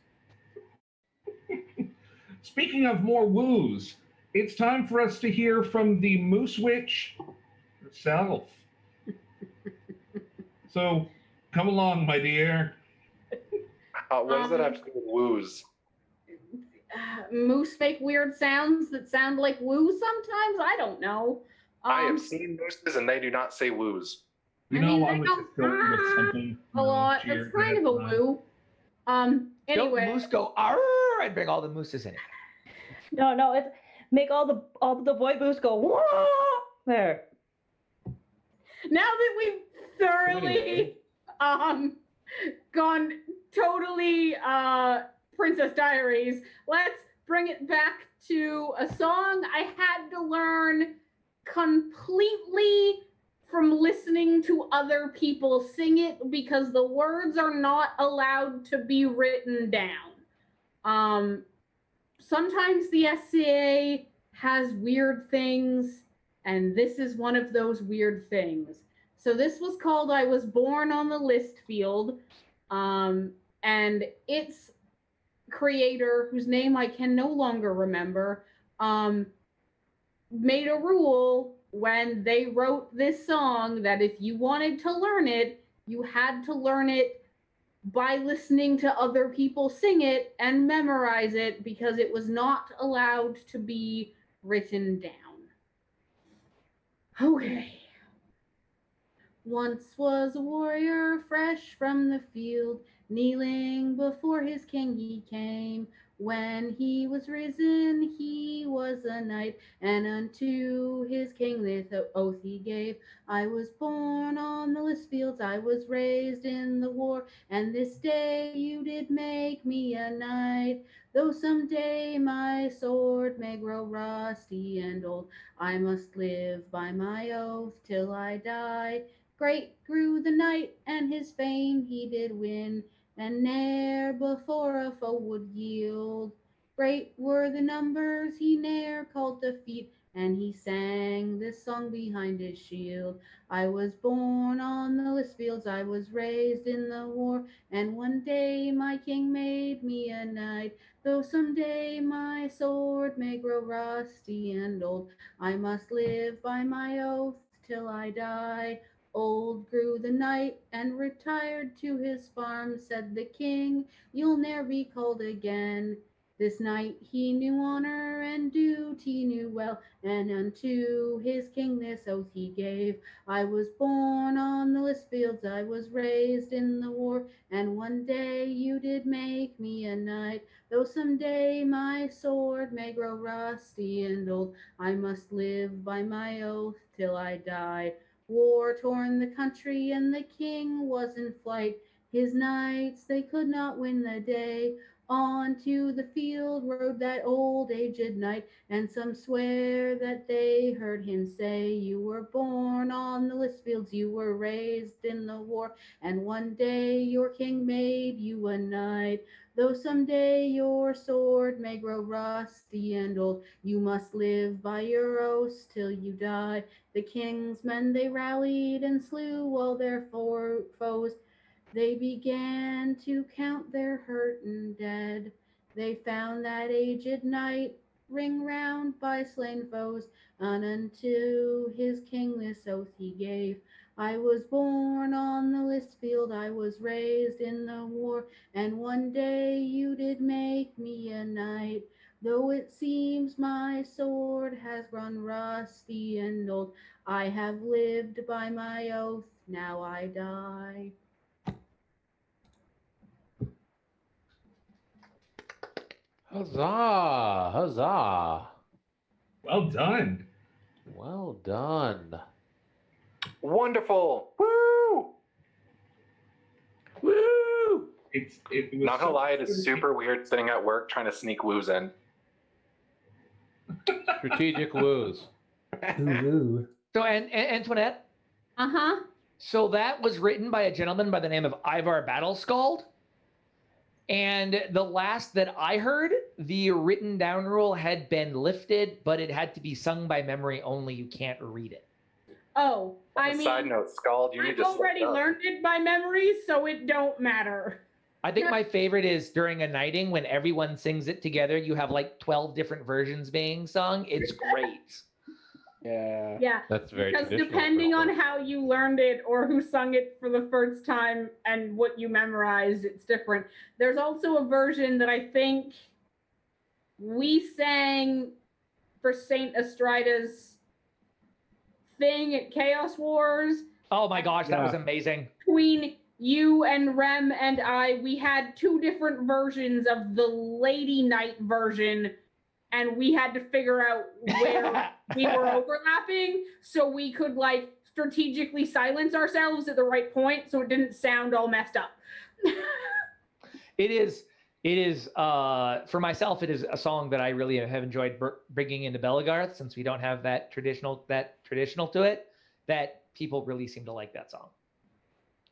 Speaking of more woos, it's time for us to hear from the Moose Witch herself. So, come along, my dear. What does that have to do with woos? Moose make weird sounds that sound like woo sometimes? I don't know. I have seen mooses and they do not say woos. You know, I was just going with something. A lot. It's kind of a woo. Anyway. Don't moose go arr and bring all the mooses in it. No, it's make all the boy moose go wah! There. Now that we've thoroughly gone totally Princess Diaries, let's bring it back to a song I had to learn completely from listening to other people sing it because the words are not allowed to be written down. Sometimes the SCA has weird things, and this is one of those weird things. So this was called I Was Born on the List Field, and its creator, whose name I can no longer remember, made a rule when they wrote this song that if you wanted to learn it, you had to learn it by listening to other people sing it and memorize it because it was not allowed to be written down. Okay. Once was a warrior fresh from the field, kneeling before his king he came. When he was risen, he was a knight, and unto his king this oath he gave. I was born on the list fields, I was raised in the war, and this day you did make me a knight. Though someday my sword may grow rusty and old, I must live by my oath till I die. Great grew the knight, and his fame he did win, and ne'er before a foe would yield. Great were the numbers he ne'er called defeat, and he sang this song behind his shield. I was born on the list fields, I was raised in the war, and one day my king made me a knight. Though someday my sword may grow rusty and old, I must live by my oath till I die. Old grew the knight and retired to his farm. Said the king, "You'll ne'er be called again." This knight he knew honor and duty knew well, and unto his king this oath he gave. I was born on the list fields, I was raised in the war, and one day you did make me a knight. Though someday my sword may grow rusty and old, I must live by my oath till I die. War torn the country, and the king was in flight. His knights, they could not win the day. On to the field rode that old aged knight, and some swear that they heard him say, "You were born on the list fields, you were raised in the war, and one day your king made you a knight. Though someday your sword may grow rusty and old, you must live by your oaths till you die." The king's men they rallied and slew all their foes. They began to count their hurt and dead. They found that aged knight ring round by slain foes, and unto his king this oath he gave. I was born on the list field, I was raised in the war, and one day you did make me a knight. Though it seems my sword has grown rusty and old, I have lived by my oath, now I die. Huzzah! Huzzah! Well done. Well done. Wonderful. Woo! Woo! It was Not gonna lie, it is good. super weird sitting at work trying to sneak woos in. Strategic woos. Ooh. So, and Antoinette, Uh-huh. so that was written by a gentleman by the name of Ivar Battlescald. And the last that I heard, the written down rule had been lifted, but it had to be sung by memory only. You can't read it. Oh, I mean, Side note, Scald, you need I've to slow already down. learned it by memory, so it don't matter. I think my favorite is during a knighting when everyone sings it together. You have like 12 different versions being sung. It's great. Yeah. Yeah, That's very because traditional. depending on how you learned it or who sung it for the first time and what you memorized, it's different. There's also a version that I think we sang for Saint Estrida's thing at Chaos Wars. Oh my gosh, that was Yeah. amazing. Between you and Rem and I, we had two different versions of the Lady Knight version, and we had to figure out where we were overlapping so we could like strategically silence ourselves at the right point so it didn't sound all messed up. It is for myself, it is a song that I really have enjoyed bringing into Belagarth, since we don't have that traditional to it, that people really seem to like that song.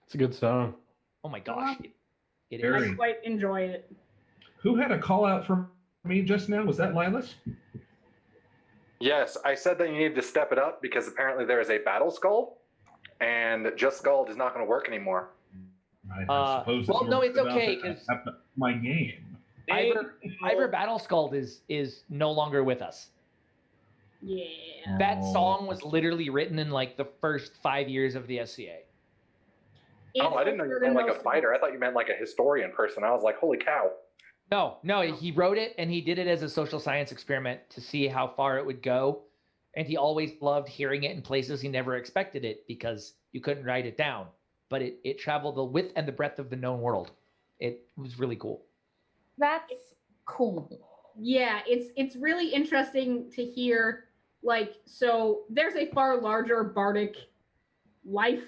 It's a good song. Oh my gosh. It Very. is. I quite enjoy it. Who had a call out for me just now? Was that Lilas? Yes, I said that you needed to step it up because apparently there is a battle skull, and just Scald is not going to work anymore. I suppose. Well, no, it's okay, because 'cause- my game. Ivor Battlescald is no longer with us. Yeah. That Oh. song was literally written in like the first 5 years of the SCA. Oh, I didn't know you meant like a fighter. I thought you meant like a historian person. I was like, holy cow. No, he wrote it and he did it as a social science experiment to see how far it would go. And he always loved hearing it in places he never expected it because you couldn't write it down. But it traveled the width and the breadth of the known world. It was really cool. That's cool. Yeah, it's really interesting to hear, like, so there's a far larger bardic life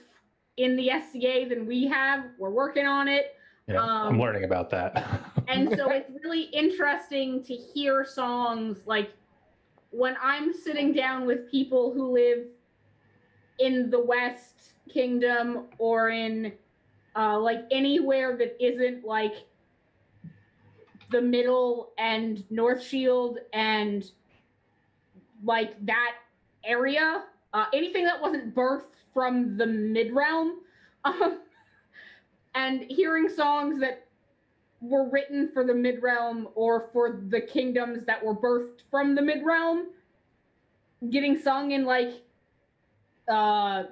in the SCA than we have. We're working on it. Yeah, I'm learning about that. And so it's really interesting to hear songs like when I'm sitting down with people who live in the West Kingdom or in like anywhere that isn't like the Middle and North Shield and like that area, anything that wasn't birthed from the mid-realm, and hearing songs that were written for the mid-realm or for the kingdoms that were birthed from the mid-realm getting sung in like out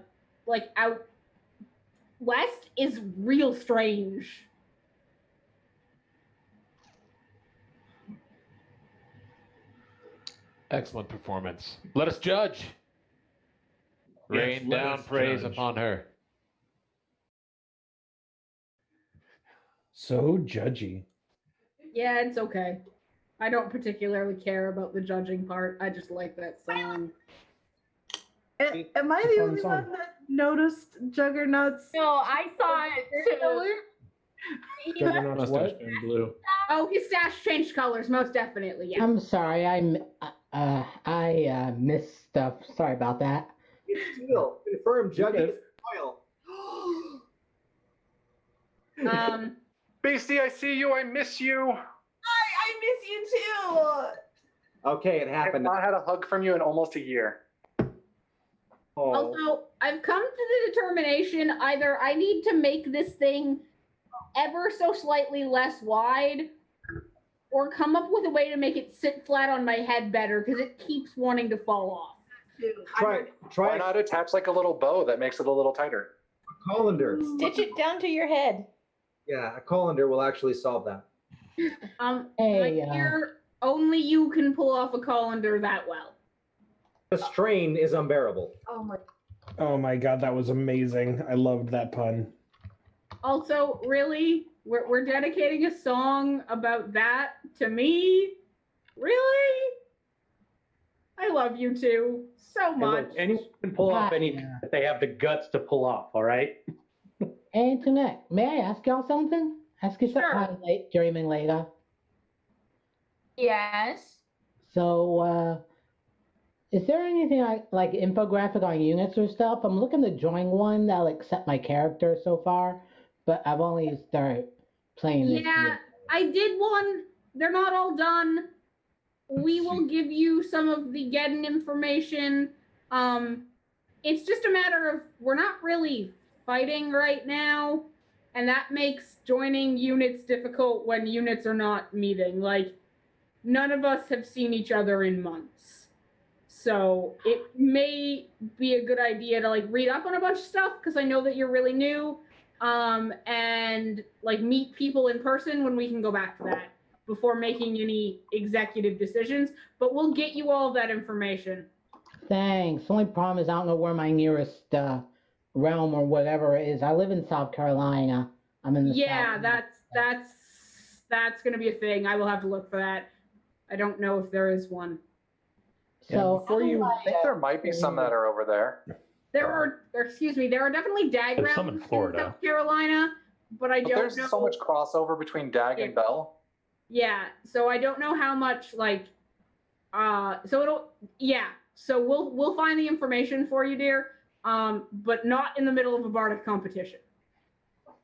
west is real strange. Excellent performance. Let us judge. Rain let down us praise judge. upon her. So judgy. Yeah, it's okay. I don't particularly care about the judging part. I just like that song. Am I the only one that noticed Juggernaut's? No, I saw it too. Juggernaut's mustache turned blue. Oh, his stash changed colors, most definitely. Yeah. I'm sorry, I missed stuff. Sorry about that. It's Steel. Confirmed. Juggy is royal. Beastie, I see you. I miss you. I miss you too. Okay, it happened. I've not had a hug from you in almost a year. Oh. Also, I've come to the determination either I need to make this thing ever so slightly less wide or come up with a way to make it sit flat on my head better because it keeps wanting to fall off. Why not attach like a little bow that makes it a little tighter? A colander. Stitch it down to your head. Yeah, a colander will actually solve that. My dear, only you can pull off a colander that well. The strain is unbearable. Oh my god, that was amazing. I loved that pun. Also, really, we're dedicating a song about that to me? Really? I love you two so much. Anyone can pull off anything that they have the guts to pull off, all right? Hey, Internet, may I ask y'all something? Ask you something Sure. late, dreaming later. Yes. So, is there anything like infographic on units or stuff? I'm looking to join one that'll accept my character so far, but I've only started playing this Yeah, year. I did one. They're not all done. We will give you some of the Geddon information. It's just a matter of we're not really fighting right now, and that makes joining units difficult when units are not meeting. Like, none of us have seen each other in months. So it may be a good idea to like read up on a bunch of stuff because I know that you're really new, and like meet people in person when we can go back to that before making any executive decisions. But we'll get you all of that information. Thanks. Only problem is I don't know where my nearest realm or whatever it is. I live in South Carolina. I'm in the Yeah, South. that's gonna be a thing. I will have to look for that. I don't know if there is one. So I think there might be some that are over there. There are definitely DAG There's some realms in Florida. South Carolina, but I But don't there's know. so much crossover between Dag and Bell. Yeah, so I don't know how much like so we'll find the information for you, dear. But not in the middle of a Bardic competition.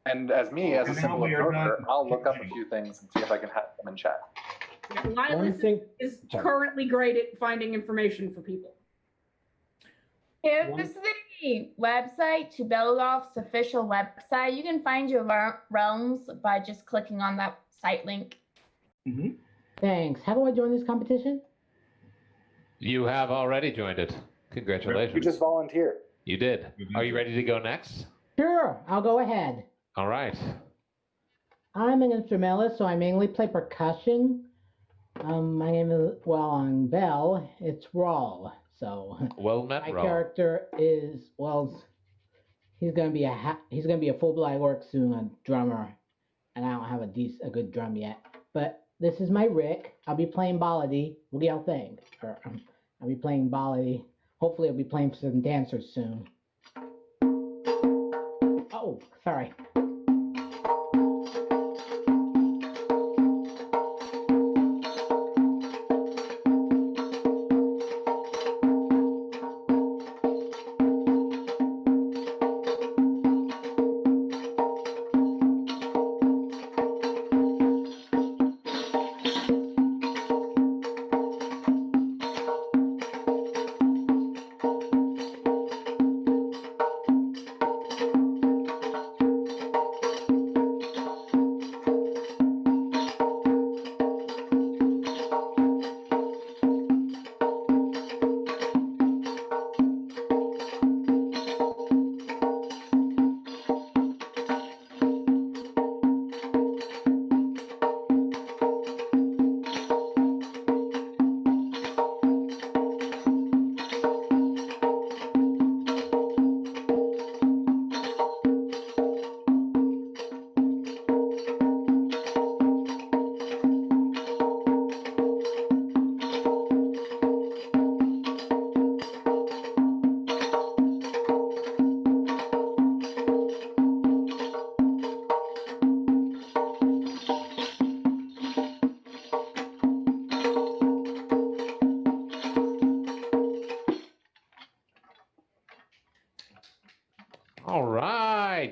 And as me, as a And now simple we are observer, done. I'll look up a few things and see if I can have them in chat. Lilas is currently great at finding information for people. Here's the website to Belogoff's official website. You can find your realms by just clicking on that site link. Thanks. How do I join this competition? You have already joined it. Congratulations. You just volunteered. You did. Are you ready to go next? Sure, I'll go ahead. All right. I'm an instrumentalist, so I mainly play percussion. My name is, well, on Bell, it's Rawl. So Well met, my Rawl. character is, well, he's gonna be a full-blood orc soon, a drummer, and I don't have a good drum yet. But this is my Rick. I'll be playing Baladi. What do y'all think? I'll be playing Baladi. Hopefully, I'll be playing for some dancers soon. Oh, sorry.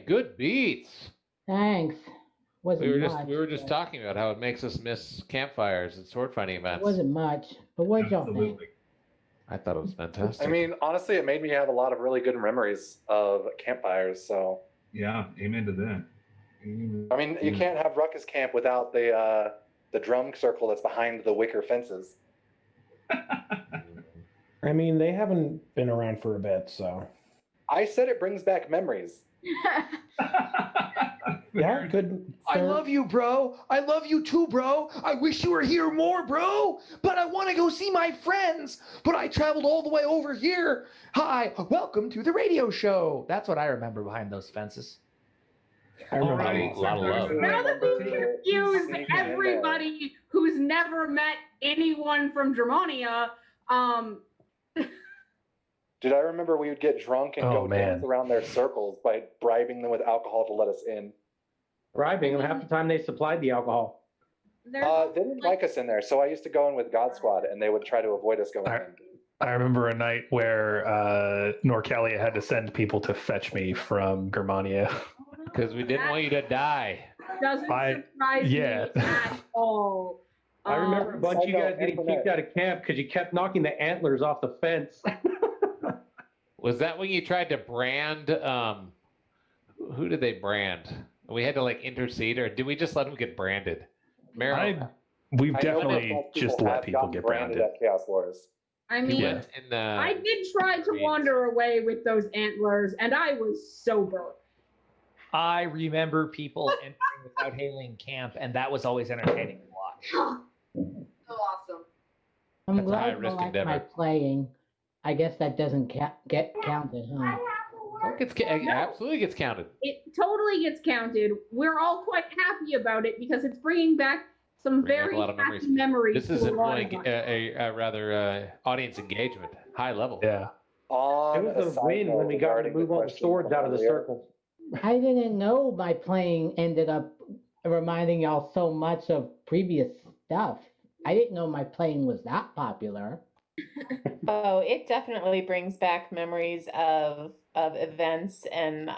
good beats. Thanks. Wasn't much. We were just talking about how it makes us miss campfires and sword fighting It events. wasn't much. But what y'all think? I thought it was fantastic. I mean, honestly, it made me have a lot of really good memories of campfires. So yeah, amen to that. I mean, you can't have ruckus camp without the drum circle that's behind the wicker fences. I mean, they haven't been around for a bit, so. I said it brings back memories. Yeah, good. I love you, bro. I love you too, bro. I wish you were here more, bro. But I want to go see my friends. But I traveled all the way over here. Hi, welcome to the radio show. That's what I remember behind those fences. I remember a lot of love. Now that we've confused everybody who's never met anyone from Germania, Dude, I remember we would get drunk and go dance around their circles by bribing them with alcohol to let us in. Bribing them half the time they supplied the alcohol. They didn't like us in there, so I used to go in with God Squad, and they would try to avoid us going in. I remember a night where Norcalia had to send people to fetch me from Germania. Because we didn't want you to die. Doesn't surprise me at all. I remember a bunch of you guys getting kicked out of camp because you kept knocking the antlers off the fence. Was that when you tried to brand? Who did they brand? We had to like intercede, or did we just let them get branded? We've definitely just let people get branded at Chaos Wars. I mean, I did try to wander away with those antlers, and I was sober. I remember people entering without hailing camp, and that was always entertaining to watch. So awesome. I'm That's a glad you high-risk like my endeavor. playing. I guess that doesn't get counted, huh? It absolutely gets counted. It totally gets counted. We're all quite happy about it because it's bringing back some very a lot of happy memories. This to is a lot of us. a rather audience engagement, high level. Yeah. It was a win when we got to move all the swords out of the circles. I didn't know my playing ended up reminding y'all so much of previous stuff. I didn't know my playing was that popular. Oh, it definitely brings back memories of events, and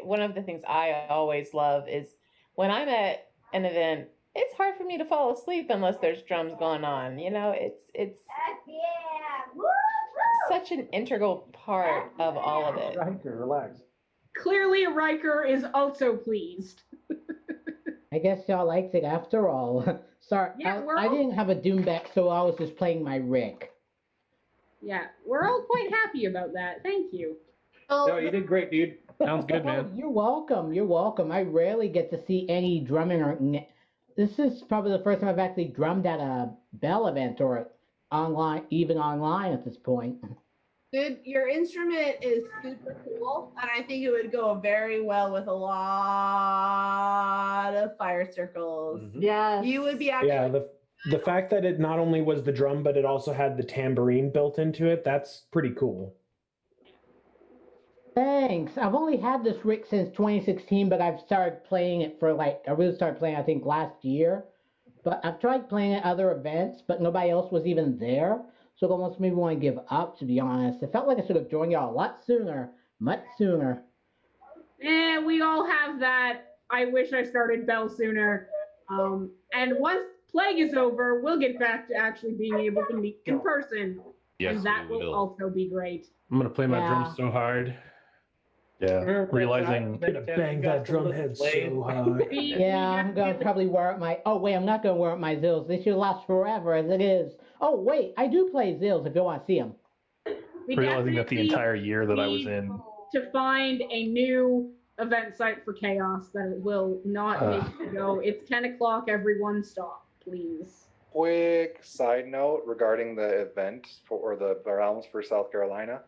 one of the things I always love is when I'm at an event, it's hard for me to fall asleep unless there's drums going on. You know, it's such an integral part of all of it. Riker, relax. Clearly, Riker is also pleased. I guess y'all liked it after all. Sorry, Yeah, I didn't have a Doom back, so I was just playing my Rick. Yeah, we're all quite happy about that. Thank you. No, you did great, dude. Sounds good, Oh, man. you're welcome. You're welcome. I rarely get to see any drumming. This is probably the first time I've actually drummed at a Bell event or even online at this point. Dude, your instrument is super cool, and I think it would go very well with a lot of fire circles. Yeah. You would be actually. Yeah, the fact that it not only was the drum, but it also had the tambourine built into it, that's pretty cool. Thanks. I've only had this Rick since 2016, but I've started playing it I really started playing, I think, last year. But I've tried playing at other events, but nobody else was even there. So it almost made me want to give up, to be honest. It felt like I should have joined y'all a lot sooner, much sooner. We all have that. I wish I started Bell sooner. And once Plague is over, we'll get back to actually being able to meet in person. Yes, and that we will will. also be great. I'm gonna play my drums so hard. Yeah, realizing Gonna bang that drum head so hard. Yeah, I'm going to probably wear up my... Oh, wait, I'm not going to wear up my Zills. They should last forever as it is. Oh, wait, I do play Zills if you want to see them. realizing that the entire year that I was in. To find a new event site for Chaos that will not make you go, it's 10 o'clock, everyone stop, please. Quick side note regarding the event or the realms for South Carolina.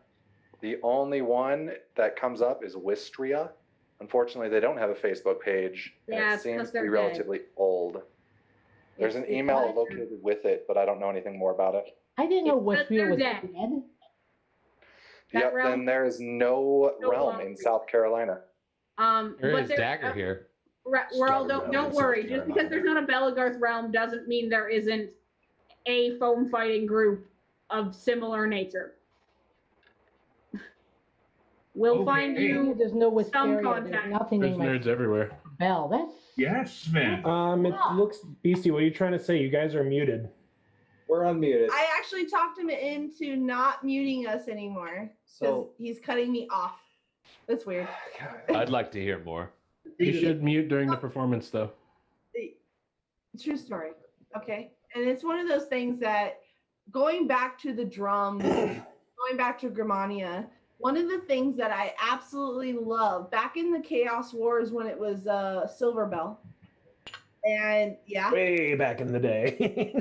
The only one that comes up is Wistria. Unfortunately, they don't have a Facebook page. And Yeah, it it's seems 'cause to be they're relatively old. There's an email located with it, but I don't know anything more about it. I didn't know Westfield was dead. dead. Yep, then there is no realm in South Carolina. There but is there- Dagger here. We're all don't Realm in worry. South Just because there's not a Belagarth realm doesn't mean there isn't a foam fighting group of similar nature. We'll find you There's no some wisteria. There's contact. nothing There's in my nerds everywhere. bell. That's Yes, man. It looks beastie. What are you trying to say? You guys are muted. We're unmuted. I actually talked him into not muting us anymore because So he's cutting me off. That's weird. I'd like to hear more. You should mute during the performance, though. True story. Okay. And it's one of those things that going back to the drums, going back to Grimania, one of the things that I absolutely love back in the Chaos Wars when it was Silver Bell. And yeah. Way back in the day.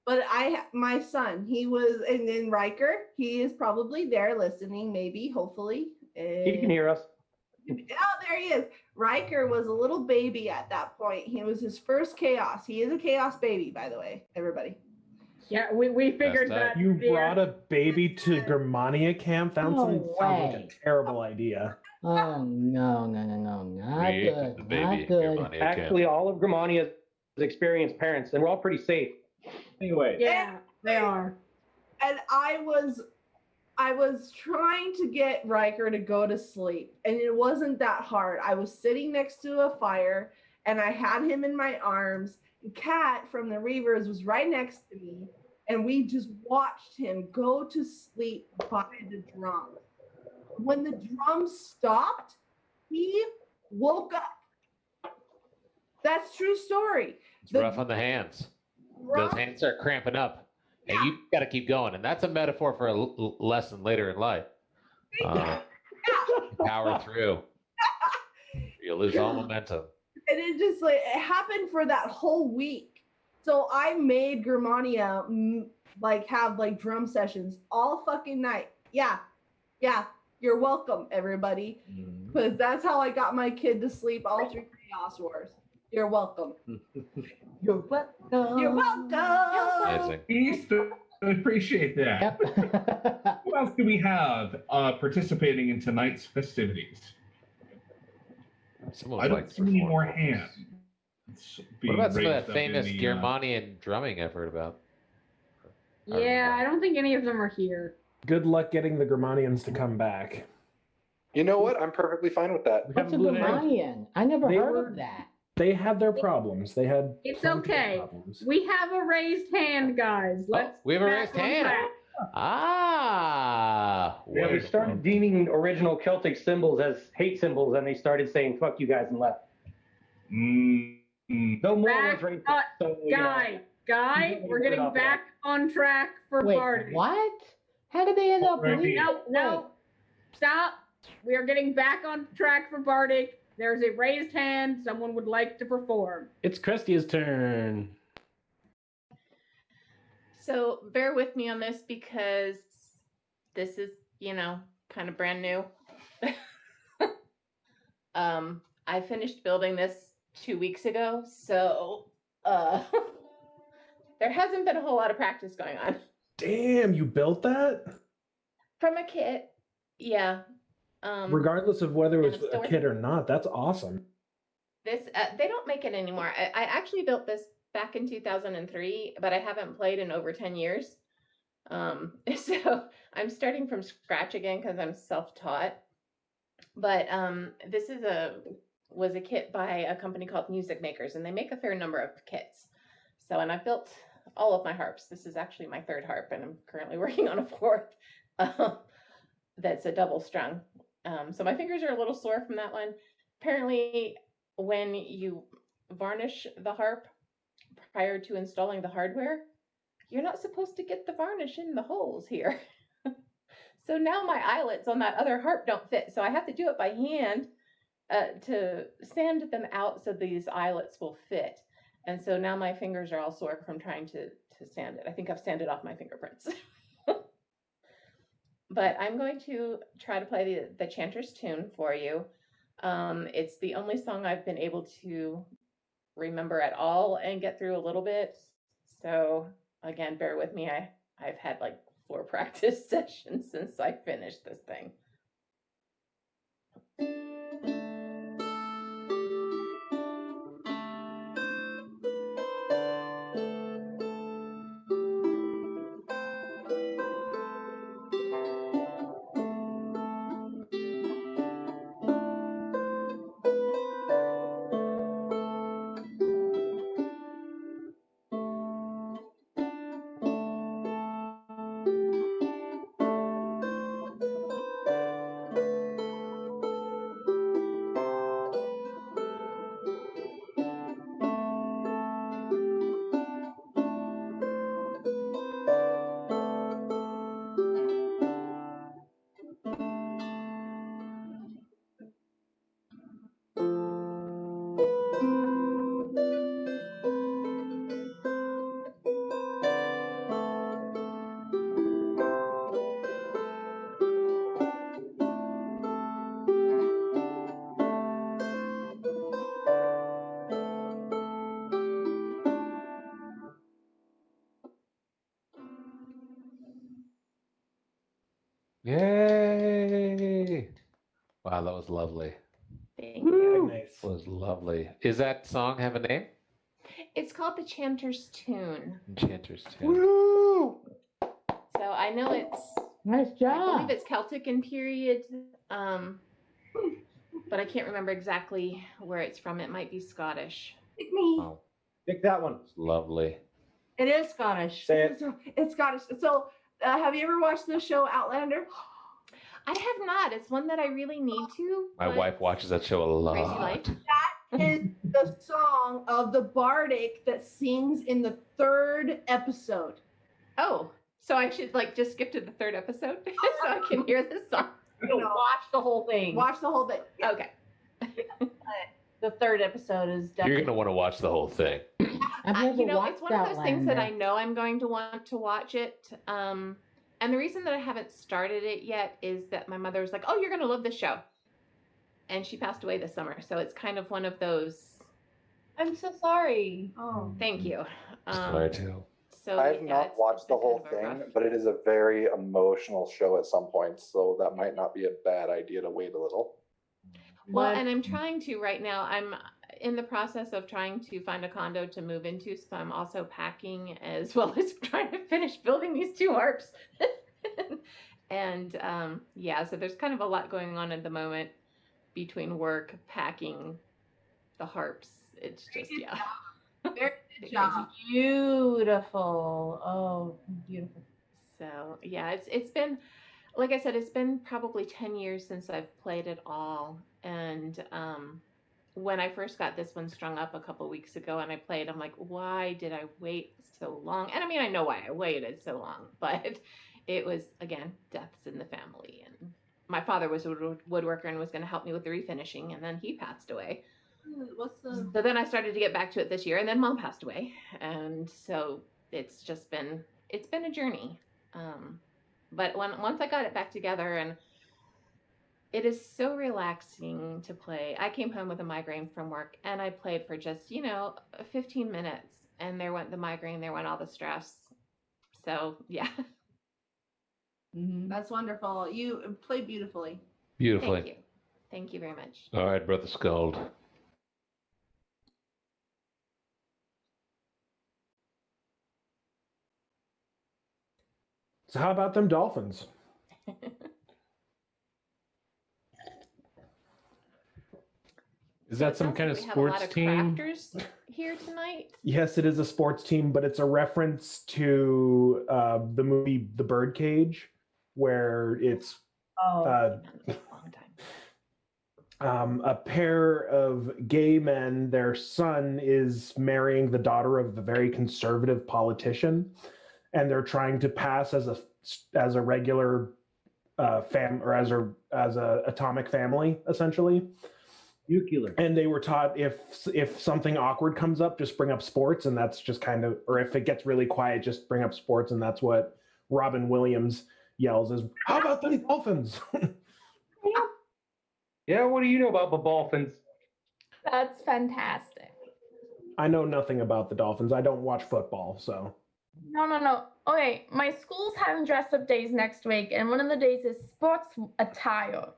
But my son, he was, and then Riker, he is probably there listening, maybe, hopefully. He can hear us. Oh, there he is. Riker was a little baby at that point. He was his first Chaos. He is a Chaos baby, by the way, everybody. Yeah, we figured that. You brought a baby to Germania camp? That sounds like a terrible idea. Oh, no, not Create the good, baby not good. Germania camp. Actually, all of Grimania's experienced parents, and we're all pretty safe. anyway, Yeah, they are. And I was trying to get Riker to go to sleep, and it wasn't that hard. I was sitting next to a fire, and I had him in my arms. Kat from the Reavers was right next to me, and we just watched him go to sleep by the drum. When the drum stopped, he woke up. That's true story. It's rough on the hands. Those hands start cramping up, and you got to keep going. And that's a metaphor for a lesson later in life. Power through. You'll lose all momentum. And it just it happened for that whole week. So I made Germania have drum sessions all fucking night. Yeah. You're welcome, everybody. Because that's how I got my kid to sleep all through Chaos Wars. You're welcome. You're welcome. You're welcome. Easter, I appreciate that. Who else do we have participating in tonight's festivities? I don't see any more hands. What about some of raised that up famous in the, Germanian drumming I've heard about? Yeah, I don't think any of them are here. Good luck getting the Germanians to come back. You know what? I'm perfectly fine with that. What's a Germanian? I never They heard were- of that. They had their problems. They had. It's plenty of okay. problems. We have a raised hand, guys. Let's. We have a back raised on hand. track. Ah. Yeah, we started deeming original Celtic symbols as hate symbols, and they started saying "fuck you guys" and left. No more was racist. So, you know, Guy, we're getting about that. back on track for Wait, Bardic. what? How did they end up leaving? No, stop. We are getting back on track for Bardic. There's a raised hand. Someone would like to perform. It's Christy's turn. So bear with me on this because this is, kind of brand new. I finished building this 2 weeks ago, so there hasn't been a whole lot of practice going on. Damn, you built that? From a kit, yeah. Regardless of whether it was and it's a kid or not, that's awesome. This they don't make it anymore. I actually built this back in 2003, but I haven't played in over 10 years. So I'm starting from scratch again because I'm self-taught. But this was a kit by a company called Music Makers, and they make a fair number of kits. So, and I've built all of my harps. This is actually my third harp, and I'm currently working on a fourth that's a double strung. So my fingers are a little sore from that one. Apparently, when you varnish the harp prior to installing the hardware, you're not supposed to get the varnish in the holes here. So now my eyelets on that other harp don't fit. So I have to do it by hand to sand them out so these eyelets will fit. And so now my fingers are all sore from trying to sand it. I think I've sanded off my fingerprints. But I'm going to try to play the Chanter's Tune for you. It's the only song I've been able to remember at all and get through a little bit. So again, bear with me. I've had like 4 practice sessions since I finished this thing. Yay! Wow, that was lovely. Thank you. Nice. That was lovely. Is that song have a name? It's called the Chanter's Tune. Enchanter's Tune. Woo! So I know it's Nice I job. believe it's Celtic in period, but I can't remember exactly where it's from. It might be Scottish. Pick me. Oh, Pick that one. it's lovely. It is Scottish. Say it. It's Scottish. So, have you ever watched the show Outlander? I have not. It's one that I really need to. My but wife watches that show a Crazy lot. Life. That is the song of the Bardic that sings in the 3rd episode. Oh, so I should like just skip to the 3rd episode so I can hear this song. No, watch the whole thing. Watch the whole thing. Okay. The 3rd episode is You're definitely. gonna want to watch the whole thing. I've never You know, watched it's one of those things that I Outlander. know I'm going to want to watch it. And the reason that I haven't started it yet is that my mother was like, "Oh, you're going to love this show," and she passed away this summer. So it's kind of one of those. I'm so sorry. Oh. Thank you. Sorry too. So I have yeah, not it's watched the been whole kind of a thing, rough- but it is a very emotional show at some points, so that might not be a bad idea to wait a little. Well, But- and I'm trying to right now. I'm in the process of trying to find a condo to move into, so I'm also packing as well as trying to finish building these 2 harps. And yeah, so there's kind of a lot going on at the moment between work, packing, the harps. It's just yeah. Very good job. Beautiful. Oh, beautiful. So yeah, it's been like I said, it's been probably 10 years since I've played it all. And when I first got this one strung up a couple weeks ago and I played, I'm like, why did I wait so long? And I mean, I know why I waited so long, but it was, again, deaths in the family. And my father was a woodworker and was going to help me with the refinishing, and then he passed away. What's the? So then I started to get back to it this year, and then mom passed away. And so it's just been, it's been a journey. But once I got it back together, and it is so relaxing to play. I came home with a migraine from work and I played for just, 15 minutes, and there went the migraine, there went all the stress. So, yeah. That's wonderful. You play beautifully. Beautifully. Thank you. Thank you very much. All right, Brother Scald. So how about them Dolphins? Is that some Sounds kind like of we have a lot sports of team? crafters here tonight. Yes, it is a sports team, but it's a reference to the movie The Birdcage, where it's a pair of gay men. Their son is marrying the daughter of a very conservative politician, and they're trying to pass as a regular or as a atomic family, essentially. Nuclear. And they were taught if something awkward comes up, just bring up sports, and that's just kind of, or if it gets really quiet, just bring up sports, and that's what Robin Williams yells is, "How about the Dolphins?" Yeah, what do you know about the Dolphins? That's fantastic. I know nothing about the Dolphins. I don't watch football, so. No. Okay, my school's having dress up days next week, and one of the days is sports attire.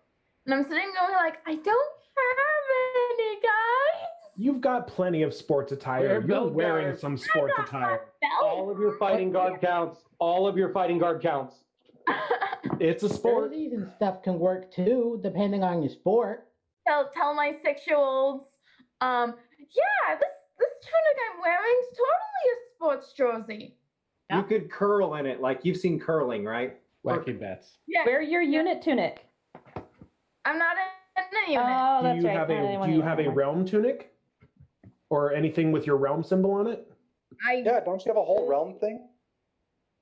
And I'm sitting going like, I don't have any, guys. You've got plenty of sports attire. You're wearing some sports attire. All of your fighting guard counts. All of your fighting guard counts. It's a sport. Jerseys and stuff can work too, depending on your sport. Tell my 6-year-olds, yeah, this tunic I'm wearing is totally a sports jersey. You could curl in it, like you've seen curling, right? Wacky bets. Yeah. Wear your unit tunic. I'm not in the unit. Oh, Do that's you right. have Not anyone do you in have a anymore. realm tunic? Or anything with your realm symbol on it? Yeah, don't you have a whole realm thing?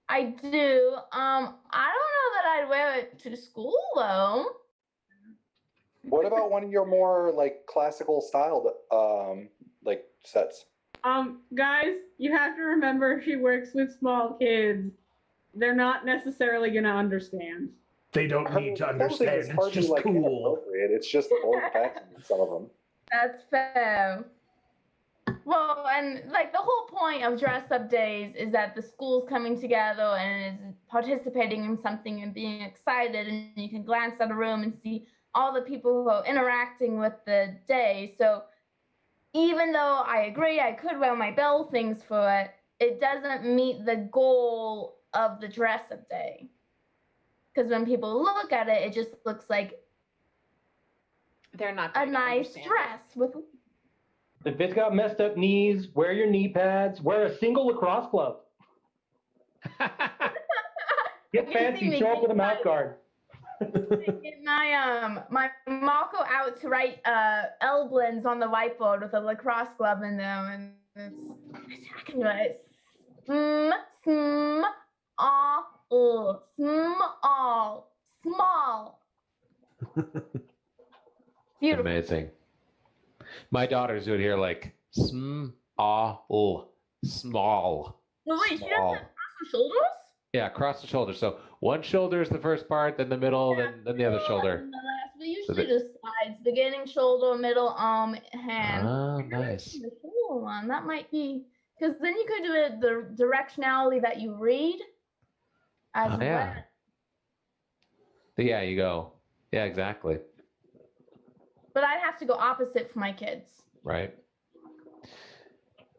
I do. I don't know that I'd wear it to school though. What about one of your more like classical styled like sets? Guys, you have to remember she works with small kids. They're not necessarily going to understand. They don't need to understand. It's just cool. Inappropriate. It's just old fashioned in some of them. That's fair. Well, and like the whole point of dress up days is that the school's coming together and is participating in something and being excited, and you can glance at a room and see all the people who are interacting with the day. So even though I agree I could wear my bell things for it, it doesn't meet the goal of the dress up day. Because when people look at it, it just looks like they're not a nice dress with. If it's got messed up knees, wear your knee pads, wear a single lacrosse glove. Get fancy, show up with a mouth guard. Get my Marco out to write L blends on the whiteboard with a lacrosse glove in them, and I can do it. Small. Beautiful. Amazing. My daughters would hear like small. Well, wait, she doesn't have across the shoulders? Yeah, across the shoulder. So one shoulder is the first part, then the middle, then the other shoulder. And the last, but usually just sides, beginning shoulder, middle arm, hand. Oh, nice. The shoulder one, that might be, because then you could do it the directionality that you read as well. Yeah. Yeah, you go. Yeah, exactly. But I'd have to go opposite for my kids. Right.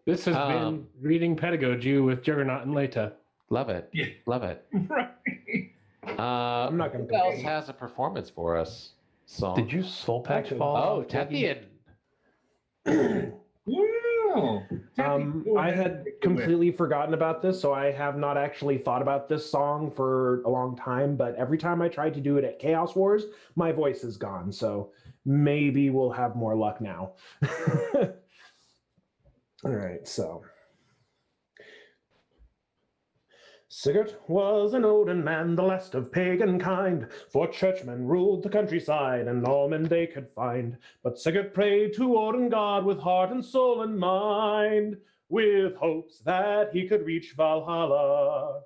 This has been Reading Pedagogy with Juggernaut and Leta. Love it. Yeah. Love it. Right. I'm not going Who else has a performance for us? Song. Did you soul patch fall? Oh, Tethian. Wow. I had completely forgotten about this, so I have not actually thought about this song for a long time, but every time I tried to do it at Chaos Wars, my voice is gone, so maybe we'll have more luck now. All right, so. Sigurd was an olden man, the last of pagan kind, for churchmen ruled the countryside, and all men they could find. But Sigurd prayed to Odin God with heart and soul and mind, with hopes that he could reach Valhalla.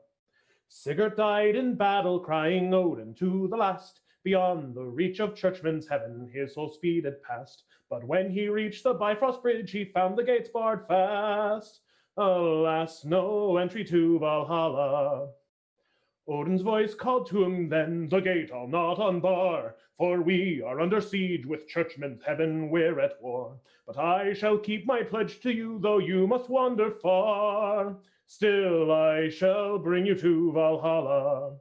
Sigurd died in battle, crying Odin to the last. Beyond the reach of churchmen's heaven, his soul speeded past. But when he reached the Bifrost Bridge, he found the gates barred fast. Alas, no entry to Valhalla. Odin's voice called to him then, the gate I'll not unbar, for we are under siege, with churchmen's heaven we're at war. But I shall keep my pledge to you, though you must wander far. Still I shall bring you to Valhalla.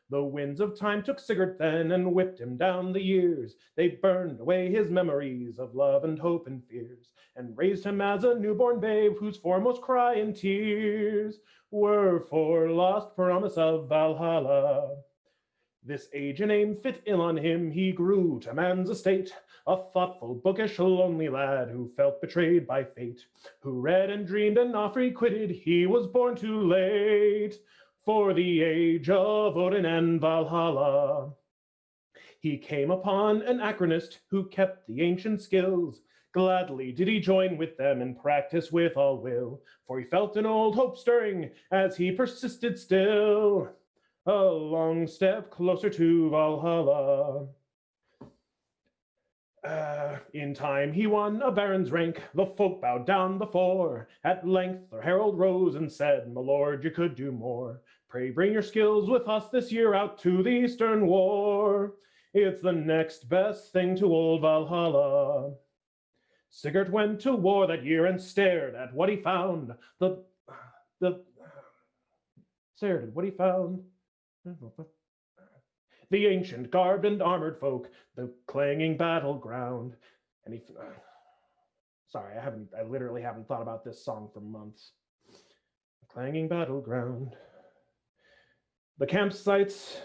The winds of time took Sigurd then and whipped him down the years. They burned away his memories of love and hope and fears, and raised him as a newborn babe whose foremost cry and tears were for lost promise of Valhalla. This age and aim fit ill on him, he grew to man's estate, a thoughtful, bookish, lonely lad who felt betrayed by fate, who read and dreamed and oft requited he was born too late for the age of Odin and Valhalla. He came upon an anachronist who kept the ancient skills. Gladly did he join with them and practice with all will, for he felt an old hope stirring as he persisted still. A long step closer to Valhalla. In time he won a baron's rank, the folk bowed down before. At length the herald rose and said, "My lord, you could do more. Pray bring your skills with us this year out to the Eastern War. It's the next best thing to old Valhalla." Sigurd went to war that year and stared at what he found. Stared at what he found. The ancient garbed and armored folk, the clanging battleground. And he, sorry, I literally haven't thought about this song for months. The clanging battleground. The campsites,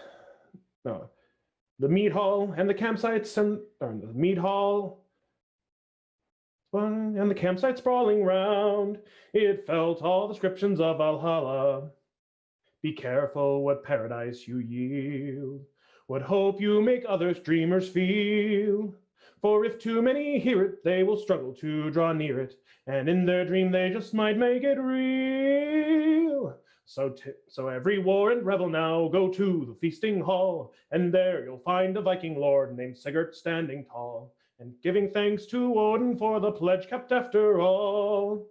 no, the mead hall and the campsites and the mead hall and the campsite sprawling round. It felt all descriptions of Valhalla. Be careful what paradise you yield, what hope you make others dreamers feel. For if too many hear it, they will struggle to draw near it, and in their dream they just might make it real. So every war and revel now go to the feasting hall, and there you'll find a Viking lord named Sigurd standing tall. And giving thanks to Odin for the pledge kept after all,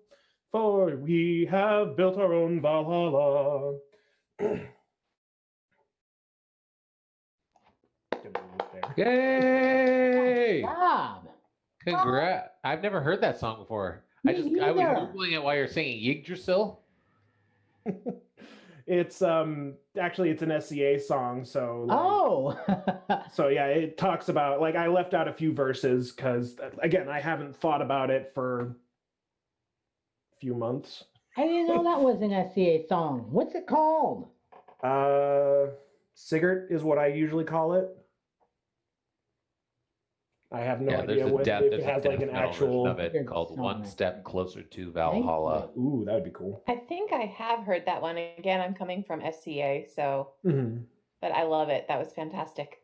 for we have built our own Valhalla. Yay! Job. Congrats. I've never heard that song before. I was Googling it while you're singing Yggdrasil. It's actually it's an SCA song, so Oh. so yeah, it talks about like I left out a few verses because again I haven't thought about it for a few months. I didn't know that was an SCA song. What's it called? Sigurd is what I usually call it. I have no idea if it has like an actual of it called One Step Closer to Valhalla. Ooh, that would be cool. I think I have heard that one. Again, I'm coming from SCA, so but I love it. That was fantastic.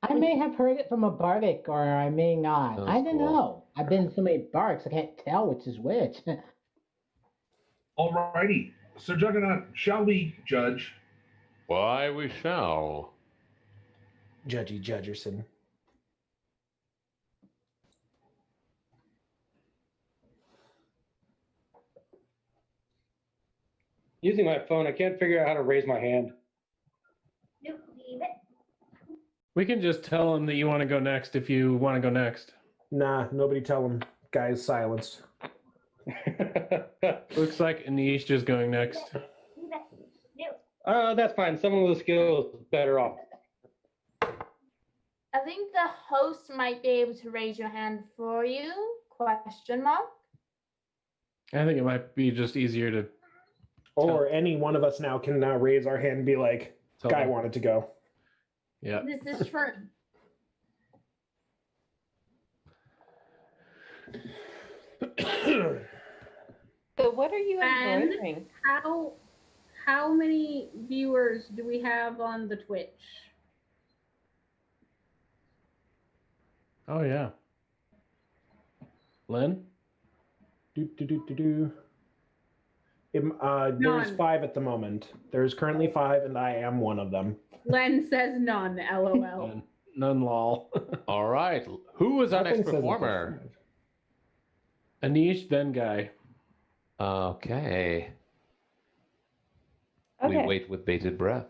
I may have heard it from a bardic, or I may not. That's I don't cool. know. I've been to so many bards, I can't tell which is which. Alrighty. So, Juggernaut, shall we judge? Why, we shall. Judgy Judgerson. Using my phone, I can't figure out how to raise my hand. Nope, leave it. We can just tell him that you want to go next if you want to go next. Nah, nobody tell him. Guy's silenced. Looks like Anish is going next. Leave it. Nope. That's fine. Someone with a skill is better off. I think the host might be able to raise your hand for you? Question mark. I think it might be just easier to. Or any one of us now can now raise our hand and be like, Tell guy them. wanted to go. Yeah. This is true. So what are you And embroidering? how many viewers do we have on the Twitch? Oh yeah. Lynn? There's None. 5 at the moment. There's currently 5, and I am one of them. Len says none, LOL. None lol. All right. Who was our next Nothing says it performer? Anish, then Guy. Okay. We Okay. wait with bated breath.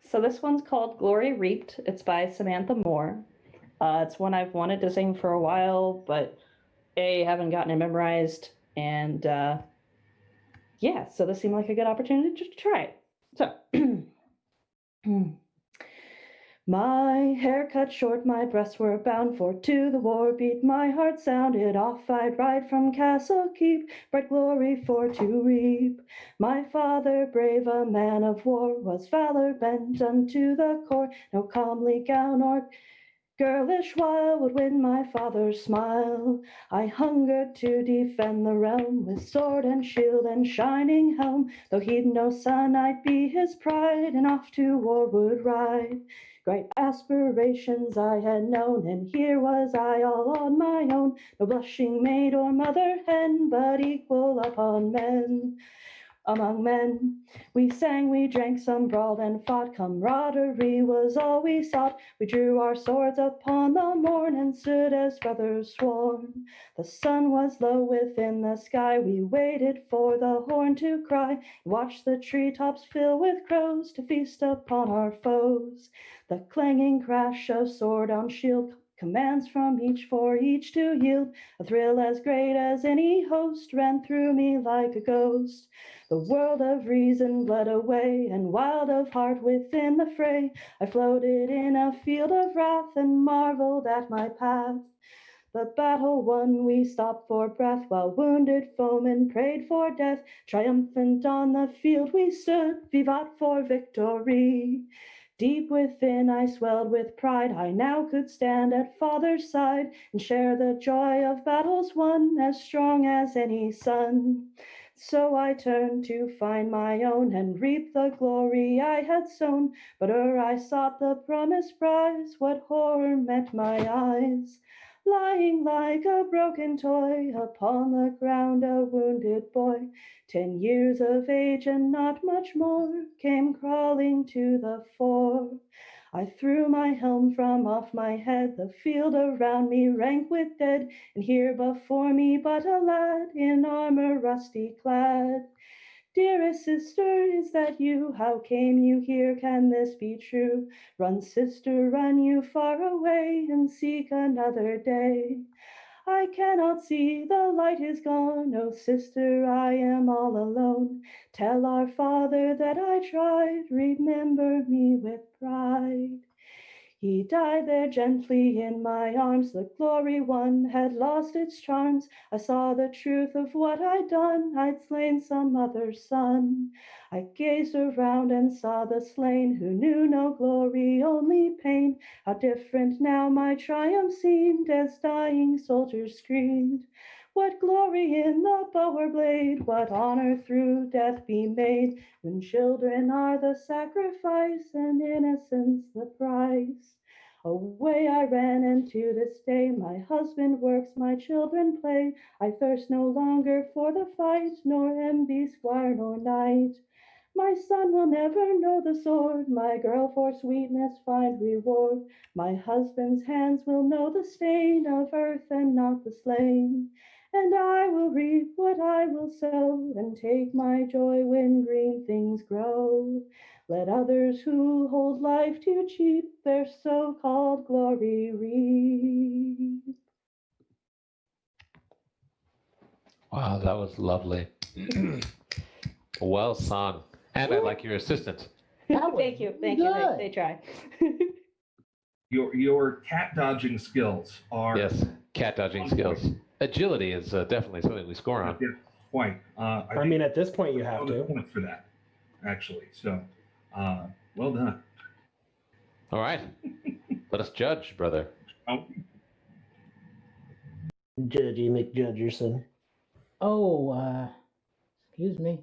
So this one's called Glory Reaped. It's by Samantha Moore. It's one I've wanted to sing for a while, but haven't gotten it memorized, and yeah, so this seemed like a good opportunity just to try it. So, my hair cut short, my breasts were bound for to the war beat. My heart sounded off, I'd ride from Castle Keep, bright glory for to reap. My father, brave, a man of war, was valor bent unto the core. No comely gown or girlish wile would win my father's smile. I hungered to defend the realm with sword and shield and shining helm. Though he'd no son, I'd be his pride, and off to war would ride. Great aspirations I had known, and here was I all on my own. No blushing maid or mother hen, but equal upon men. Among men, we sang, we drank, some brawled and fought. Camaraderie was all we sought. We drew our swords upon the morn and stood as brothers sworn. The sun was low within the sky. We waited for the horn to cry. Watched the treetops fill with crows to feast upon our foes. The clanging crash of sword on shield, commands from each for each to yield. A thrill as great as any host ran through me like a ghost. The world of reason bled away, and wild of heart within the fray, I floated in a field of wrath and marveled at my path. The battle won, we stopped for breath, while wounded foemen prayed for death. Triumphant on the field we stood, vivat for victory. Deep within I swelled with pride, I now could stand at father's side and share the joy of battles won, as strong as any son. So I turned to find my own and reap the glory I had sown. But ere I sought the promised prize, what horror met my eyes? Lying like a broken toy upon the ground, a wounded boy, 10 years of age and not much more, came crawling to the fore. I threw my helm from off my head, the field around me rank with dead, and here before me but a lad in armor rusty clad. Dearest sister, is that you? How came you here? Can this be true? Run, sister, run you far away, and seek another day. I cannot see, the light is gone. Oh, sister, I am all alone. Tell our father that I tried, remember me with pride. He died there gently in my arms, the glory won had lost its charms. I saw the truth of what I'd done, I'd slain some other's son. I gazed around and saw the slain, who knew no glory, only pain. How different now my triumph seemed, as dying soldiers screamed. What glory in the bow or blade, what honor through death be made, when children are the sacrifice and innocence the price. Away I ran, and to this day my husband works, my children play. I thirst no longer for the fight, nor envy squire nor knight. My son will never know the sword, my girl for sweetness find reward. My husband's hands will know the stain of earth and not the slain. And I will reap what I will sow, and take my joy when green things grow. Let others who hold life too cheap their so-called glory reap. Wow, that was lovely. Well sung. And I like your assistant. Thank you. They try. Your cat dodging skills are Yes, cat dodging skills. Agility is definitely something we score on. Yeah, quite. I mean, at this point, you have to. Points for that, actually. So, well done. All right. Let us judge, brother. Judgy McJudgerson. Oh, excuse me.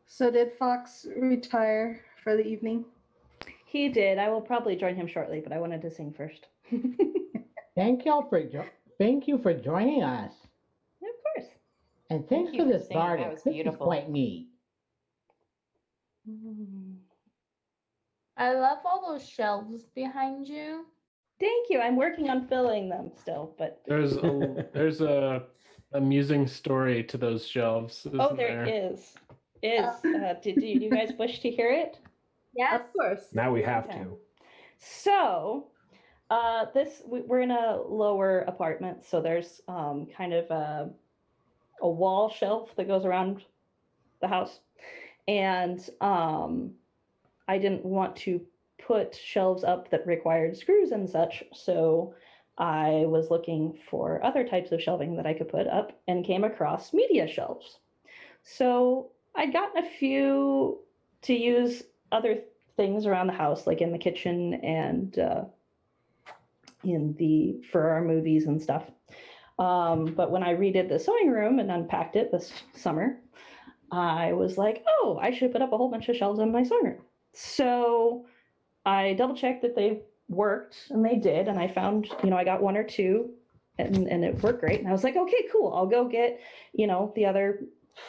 So did Fox retire for the evening? He did. I will probably join him shortly, but I wanted to sing first. Thank you for joining us. Of course. And thanks Thank for you for this singing. garden. That was This is beautiful. quite neat. I love all those shelves behind you. Thank you. I'm working on filling them still, but There's a amusing story to those shelves. oh, there is. Do you guys wish to hear it? Yes. Of course. Now we have Okay. to. So, we're in a lower apartment, so there's kind of a wall shelf that goes around the house, and I didn't want to put shelves up that required screws and such, so I was looking for other types of shelving that I could put up and came across media shelves. So I'd gotten a few to use other things around the house, like in the kitchen and for our movies and stuff. But when I redid the sewing room and unpacked it this summer, I was like, oh, I should put up a whole bunch of shelves in my sewing room. So I double checked that they worked, and they did. And I found, I got one or two, and it worked great. And I was like, okay, cool. I'll go get, the other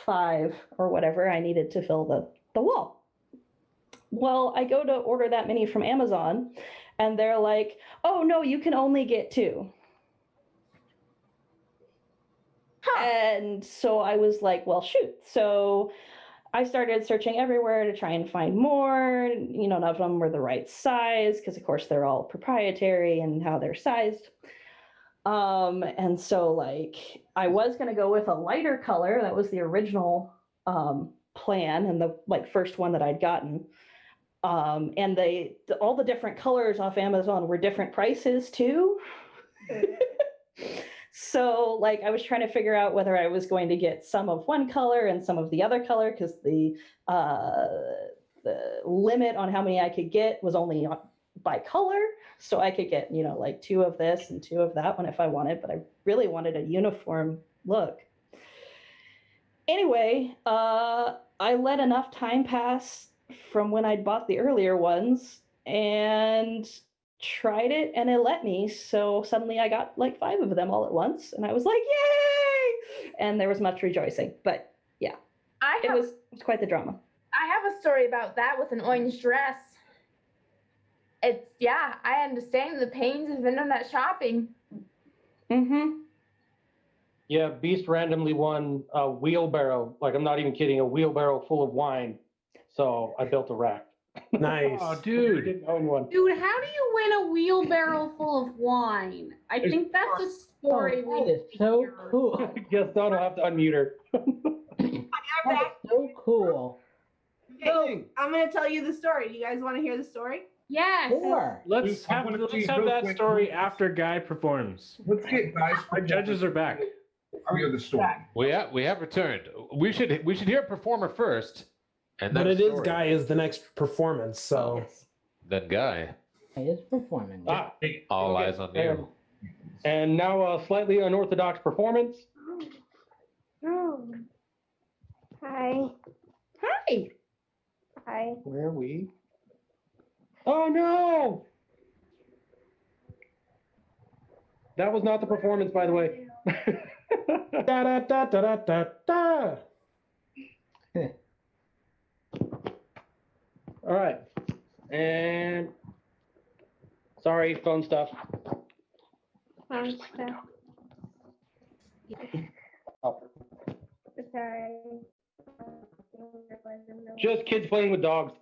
5 or whatever I needed to fill the wall. Well, I go to order that many from Amazon, and they're like, oh, no, you can only get 2. And so I was like, well, shoot. So I started searching everywhere to try and find more. None of them were the right size because, of course, they're all proprietary and how they're sized. And so, I was going to go with a lighter color. That was the original plan and the first one that I'd gotten. And all the different colors off Amazon were different prices too. So I was trying to figure out whether I was going to get some of one color and some of the other color, because the limit on how many I could get was only by color. So I could get, 2 of this and 2 of that one if I wanted, but I really wanted a uniform look. Anyway, I let enough time pass from when I'd bought the earlier ones, and tried it and it let me. So suddenly I got like 5 of them all at once, and I was like, yay! And there was much rejoicing. But yeah, it was quite the drama. I have a story about that with an orange dress. Yeah, I understand the pains of internet shopping. Mm-hmm. Yeah, Beast randomly won a wheelbarrow. Like, I'm not even kidding, a wheelbarrow full of wine. So I built a rack. Nice. Oh, I dude. didn't own one. Dude, how do you win a wheelbarrow full of wine? I think that's a story That is so cool. Guess Don will have to unmute her. That is so cool. Okay, I'm going to tell you the story. Do you guys want to hear the story? Yes. Sure. Let's have that story after Guy performs. Let's get Guy's. Our judges are back. Hear the story. We have returned. We should hear a performer first, and then But a it is story. Guy is the next performance, so. Then Guy. He is performing. All eyes on you. And now a slightly unorthodox performance. Oh. Hi. Hi. Hi. Where are we? Oh no! That was not the performance, by the way. Da da da da da da. All right. And sorry, phone stuff. Sorry. Just kids playing with dogs.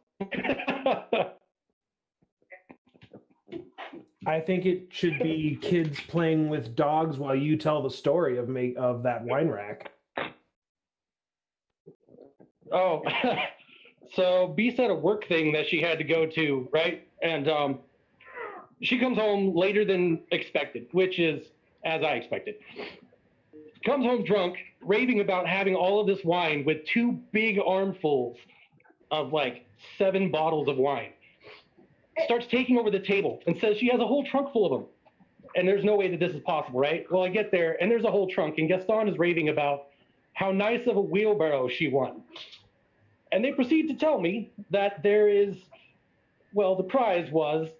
I think it should be kids playing with dogs while you tell the story of that wine rack. Oh, so Beast had a work thing that she had to go to, right? And she comes home later than expected, which is as I expected. Comes home drunk, raving about having all of this wine with 2 big armfuls of like 7 bottles of wine. Starts taking over the table and says she has a whole trunk full of them. And there's no way that this is possible, right? Well, I get there and there's a whole trunk, and Gaston is raving about how nice of a wheelbarrow she won. And they proceed to tell me that there is, well, the prize was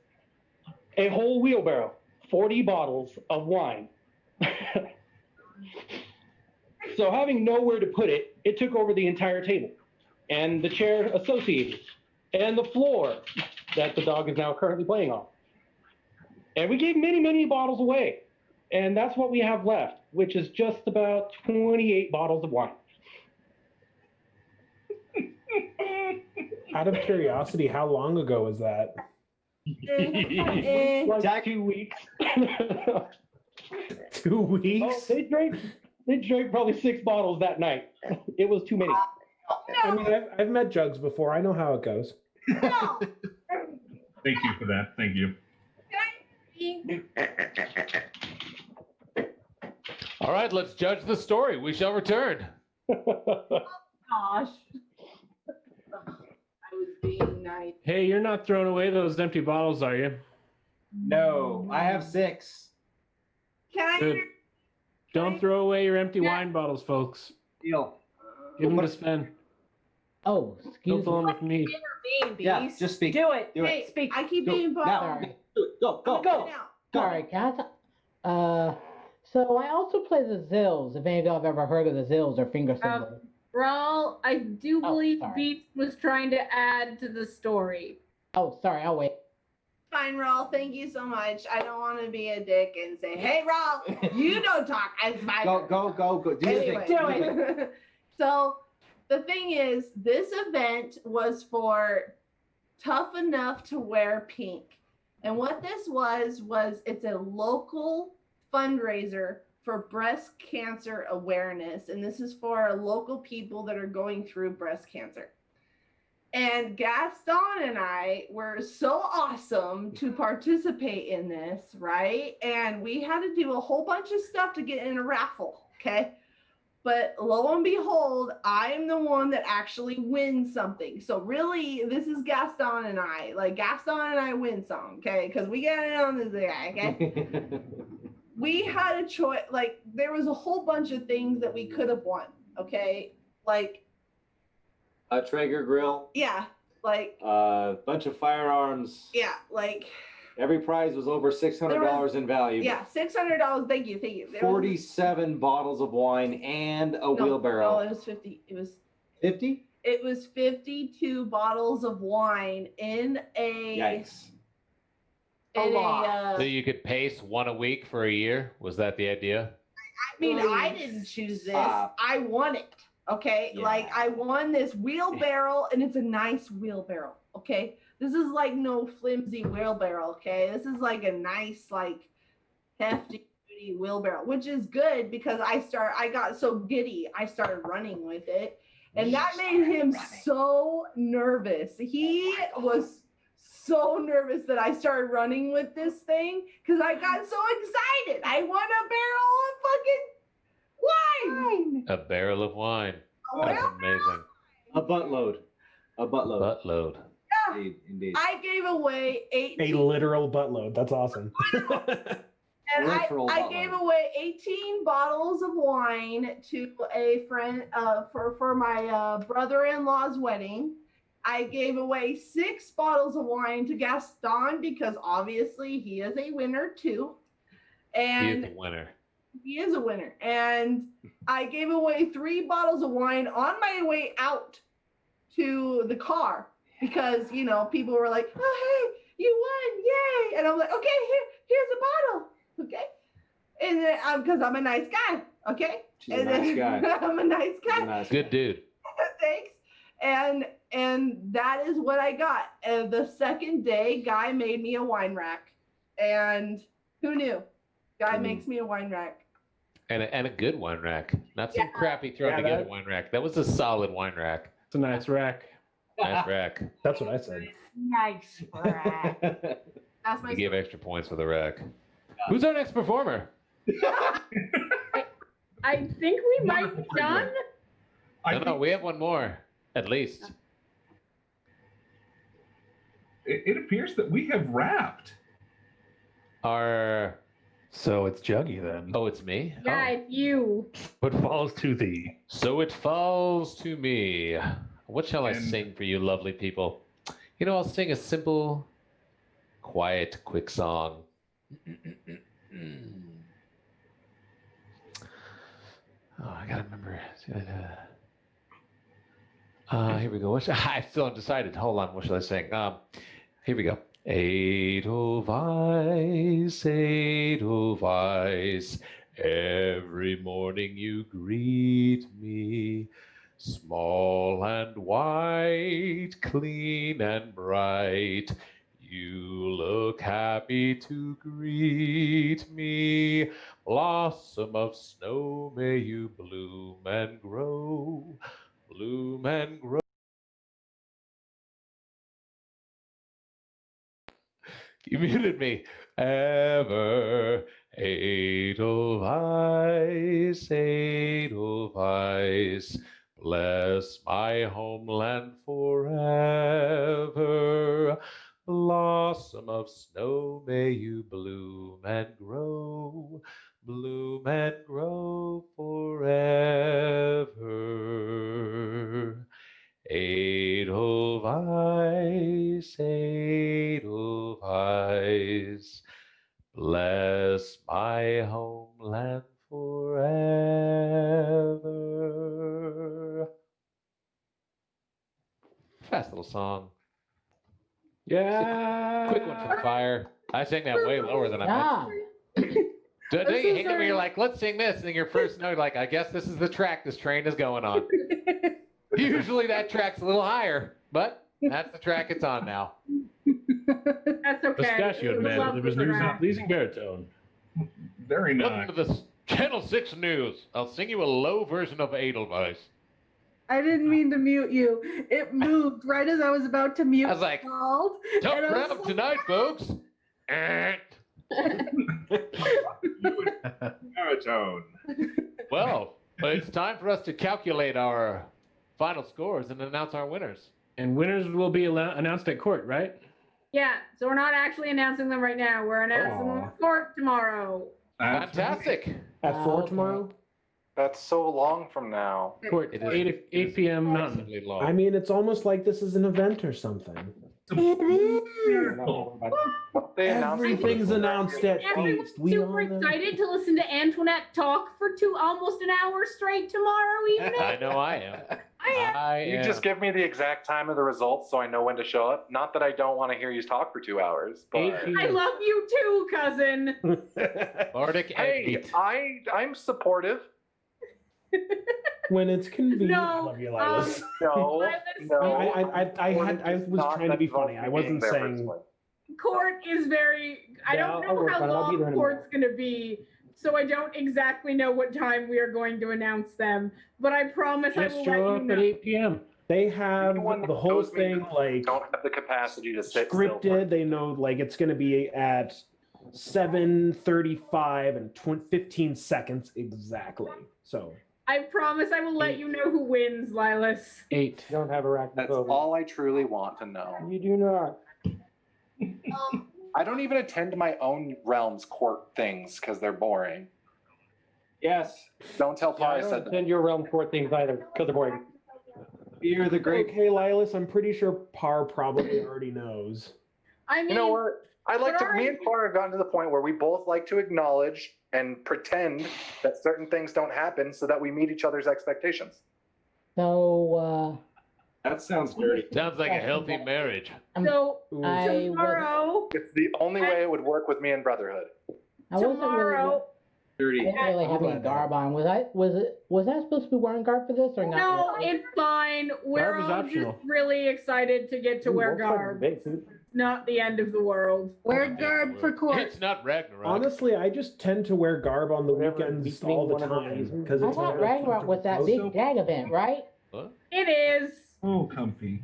a whole wheelbarrow, 40 bottles of wine. So having nowhere to put it, it took over the entire table and the chair associated and the floor that the dog is now currently playing on. And we gave many, many bottles away. And that's what we have left, which is just about 28 bottles of wine. Out of curiosity, how long ago was that? Like 2 weeks. 2 weeks? Oh, they drank probably 6 bottles that night. It was too many. I mean, I've met jugs before. I know how it goes. Thank you for that. Thank you. All right, let's judge the story. We shall return. Gosh. I was being nice. Hey, you're not throwing away those empty bottles, are you? No, I have 6. Can I Good. hear? Don't throw away your empty wine bottles, folks. Deal. Give them to Sven. Oh, Don't excuse fill me. them with me. Intervene, Beast. Yeah, just speak. Do it. Do it. Hey, Speak. I keep Go. being Now. bothered. Do it. Go. Go. Go. Now. Sorry, can I so I also play the Zills, if any of y'all have ever heard of the Zills or finger symbols. Raul, I do believe sorry. Beats was trying to add to the story. Oh, sorry, I'll wait. Fine, Raul. Thank you so much. I don't want to be a dick and say, "Hey, Raul, you don't talk." It's my Go. turn. Go. Go. Go. Do your Anyway, thing. Do your thing. So the thing is, this event was for Tough Enough to Wear Pink. And what this was it's a local fundraiser for breast cancer awareness. And this is for local people that are going through breast cancer. And Gaston and I were so awesome to participate in this, right? And we had to do a whole bunch of stuff to get in a raffle, okay? But lo and behold, I am the one that actually wins something. So really, this is Gaston and I. Like, Gaston and I win some, okay? Because we got it on this guy, okay? We had a choice. Like, there was a whole bunch of things that we could have won, okay? Like, A Traeger grill. yeah, like, A bunch of firearms. yeah, like, Every prize was over $600 in value. Yeah, $600. Thank you. There was- 47 bottles of wine and a wheelbarrow. No, it was 50. It was 50? It was 52 bottles of wine in a. Yikes. So you could pace one a week for a year? Was that the idea? I mean, I didn't choose this. I won it. Okay. Yeah. Like, I won this wheelbarrow, and it's a nice wheelbarrow. Okay. This is like no flimsy wheelbarrow. Okay. This is like a nice, like, hefty duty wheelbarrow, which is good because I got so giddy. I started running with it. And that made him so nervous. He was so nervous that I started running with this thing because I got so excited. I won a barrel of fucking wine. A barrel of wine. That's amazing. A buttload. Buttload. Yeah. Indeed. I gave away 18. A literal buttload. That's awesome. And I gave away 18 bottles of wine to a friend for my brother-in-law's wedding. I gave away 6 bottles of wine to Gaston because obviously he is a winner too. And He is a winner. He is a winner. And I gave away 3 bottles of wine on my way out to the car because, you know, people were like, oh, hey, you won, yay. And I'm like, okay, here's a bottle. Okay. And then because I'm a nice guy. Okay. She's a nice guy. I'm a nice guy. Good dude. Thanks. And that is what I got. And the second day, Guy made me a wine rack. And who knew? Guy makes me a wine rack. And a good wine rack. Not some crappy thrown together wine rack. That was a solid wine rack. It's a nice rack. Nice rack. That's what I said. Nice rack. That's my You gave extra points for the rack. Who's our next performer? I think we might be done. No, we have one more, at least. It appears that we have wrapped. So it's Juggy then. Oh, it's me? Yeah, it's you. What falls to thee? So it falls to me. What shall I sing for you, lovely people? You know, I'll sing a simple, quiet, quick song. Oh, I gotta remember. Here we go. I still undecided. Hold on. What should I sing? Here we go. Edelweiss, Edelweiss, every morning you greet me, small and white, clean and bright. You look happy to greet me. Blossom of snow, may you bloom and grow, bloom and grow. You muted me. Ever, Edelweiss, Edelweiss, bless my homeland forever. Blossom of snow, may you bloom and grow forever. Edelweiss, Edelweiss, bless my homeland forever. Fast little song. Yeah. Quick one for fire. I sang that way lower than I meant. Don't you hate it when you're like, let's sing this, and your first note, like, I guess this is the track this train is going on. Usually that track's a little higher, but that's the track it's on now. That's okay. Pistachio man delivers news in pleasing baritone. Very nice. Welcome to the Channel 6 News. I'll sing you a low version of Edelweiss. I didn't mean to mute you. It moved right as I was about to mute. I was like, Called, tough and I was crowd like- tonight, folks. Baritone. Well, it's time for us to calculate our final scores and announce our winners. And winners will be announced at court, right? Yeah, so we're not actually announcing them right now. We're announcing them in court tomorrow. Fantastic. At 4 tomorrow? That's so long from now. Court, 8 p.m. Mountain. I mean, it's almost like this is an event or something. It is. They announced it Everything's before. announced at Everyone's Feast. We all super know. excited to listen to Antoinette talk for almost an hour straight tomorrow evening. I know I am. You just give me the exact time of the results so I know when to show up. Not that I don't want to hear you talk for 2 hours, but I love you too, cousin. Bardic hey, I'm supportive. When it's convenient, I No, love you, Lilas. No, I was trying to be funny. I wasn't saying. Court is very. I don't know how long Court's going to be, so I don't exactly know what time we are going to announce them. But I promise I will let show you up know. at 8 p.m. They have the whole thing like don't have the capacity to sit scripted. still. They know like it's going to be at 7:35 and 15 seconds exactly. So I promise I will let you know who wins, Lilas. 8. You don't have arachnophobia. That's all I truly want to know. You do not. I don't even attend my own realm's court things because they're boring. Yes. Don't tell Paul I I don't said that. attend your realm court things either because they're boring. You're the great. Okay, Lilas, I'm pretty sure Par probably already knows. I mean, You know what? I like but to. Me and Par have gotten to the point where we both like to acknowledge and pretend that certain things don't happen, so that we meet each other's expectations. So, That sounds great. Sounds like a healthy marriage. So I tomorrow, It's the only way it would work with me and Brotherhood. I wasn't really, tomorrow. I didn't really have any garb on. Was I supposed to be wearing garb for this or not? No, really? it's fine. We're Garb is all optional. just really excited to get to wear garb. Not the end of the world. Wear garb for court. It's not Ragnarok. Honestly, I just tend to wear garb on the Whatever, weekends between all the one of our time reasons. because I it's thought not Ragnarok was that big jag event, right? It is. Oh, comfy.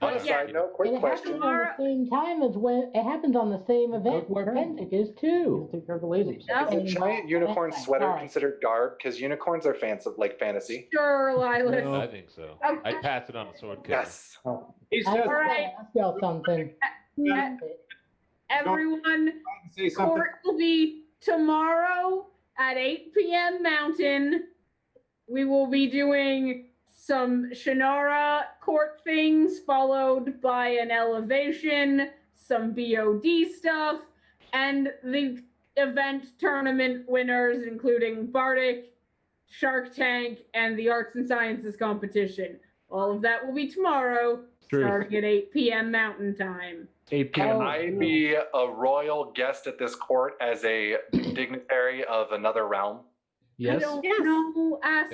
On a But yeah, side note, quick And it happens question. on the same time as when it happens on the same event where Pensic is too. Take care of the lasers. Yep. Is a giant unicorn sweater Sorry. considered garb? Because unicorns are fans of like fantasy. Sure, Lilas. I think so. Okay. I'd pass it on a sword cover. Yes. He's I just All right. feel something. Everyone, say something. court will be tomorrow at 8 p.m. Mountain. We will be doing some Shannara court things, followed by an elevation, some BOD stuff, and the event tournament winners, including Bardic, Shark Tank, and the Arts and Sciences competition. All of that will be tomorrow, starting at 8 p.m. Mountain Time. 8 Can p.m. I be a royal guest at this court as a dignitary of another realm? I don't know. Ask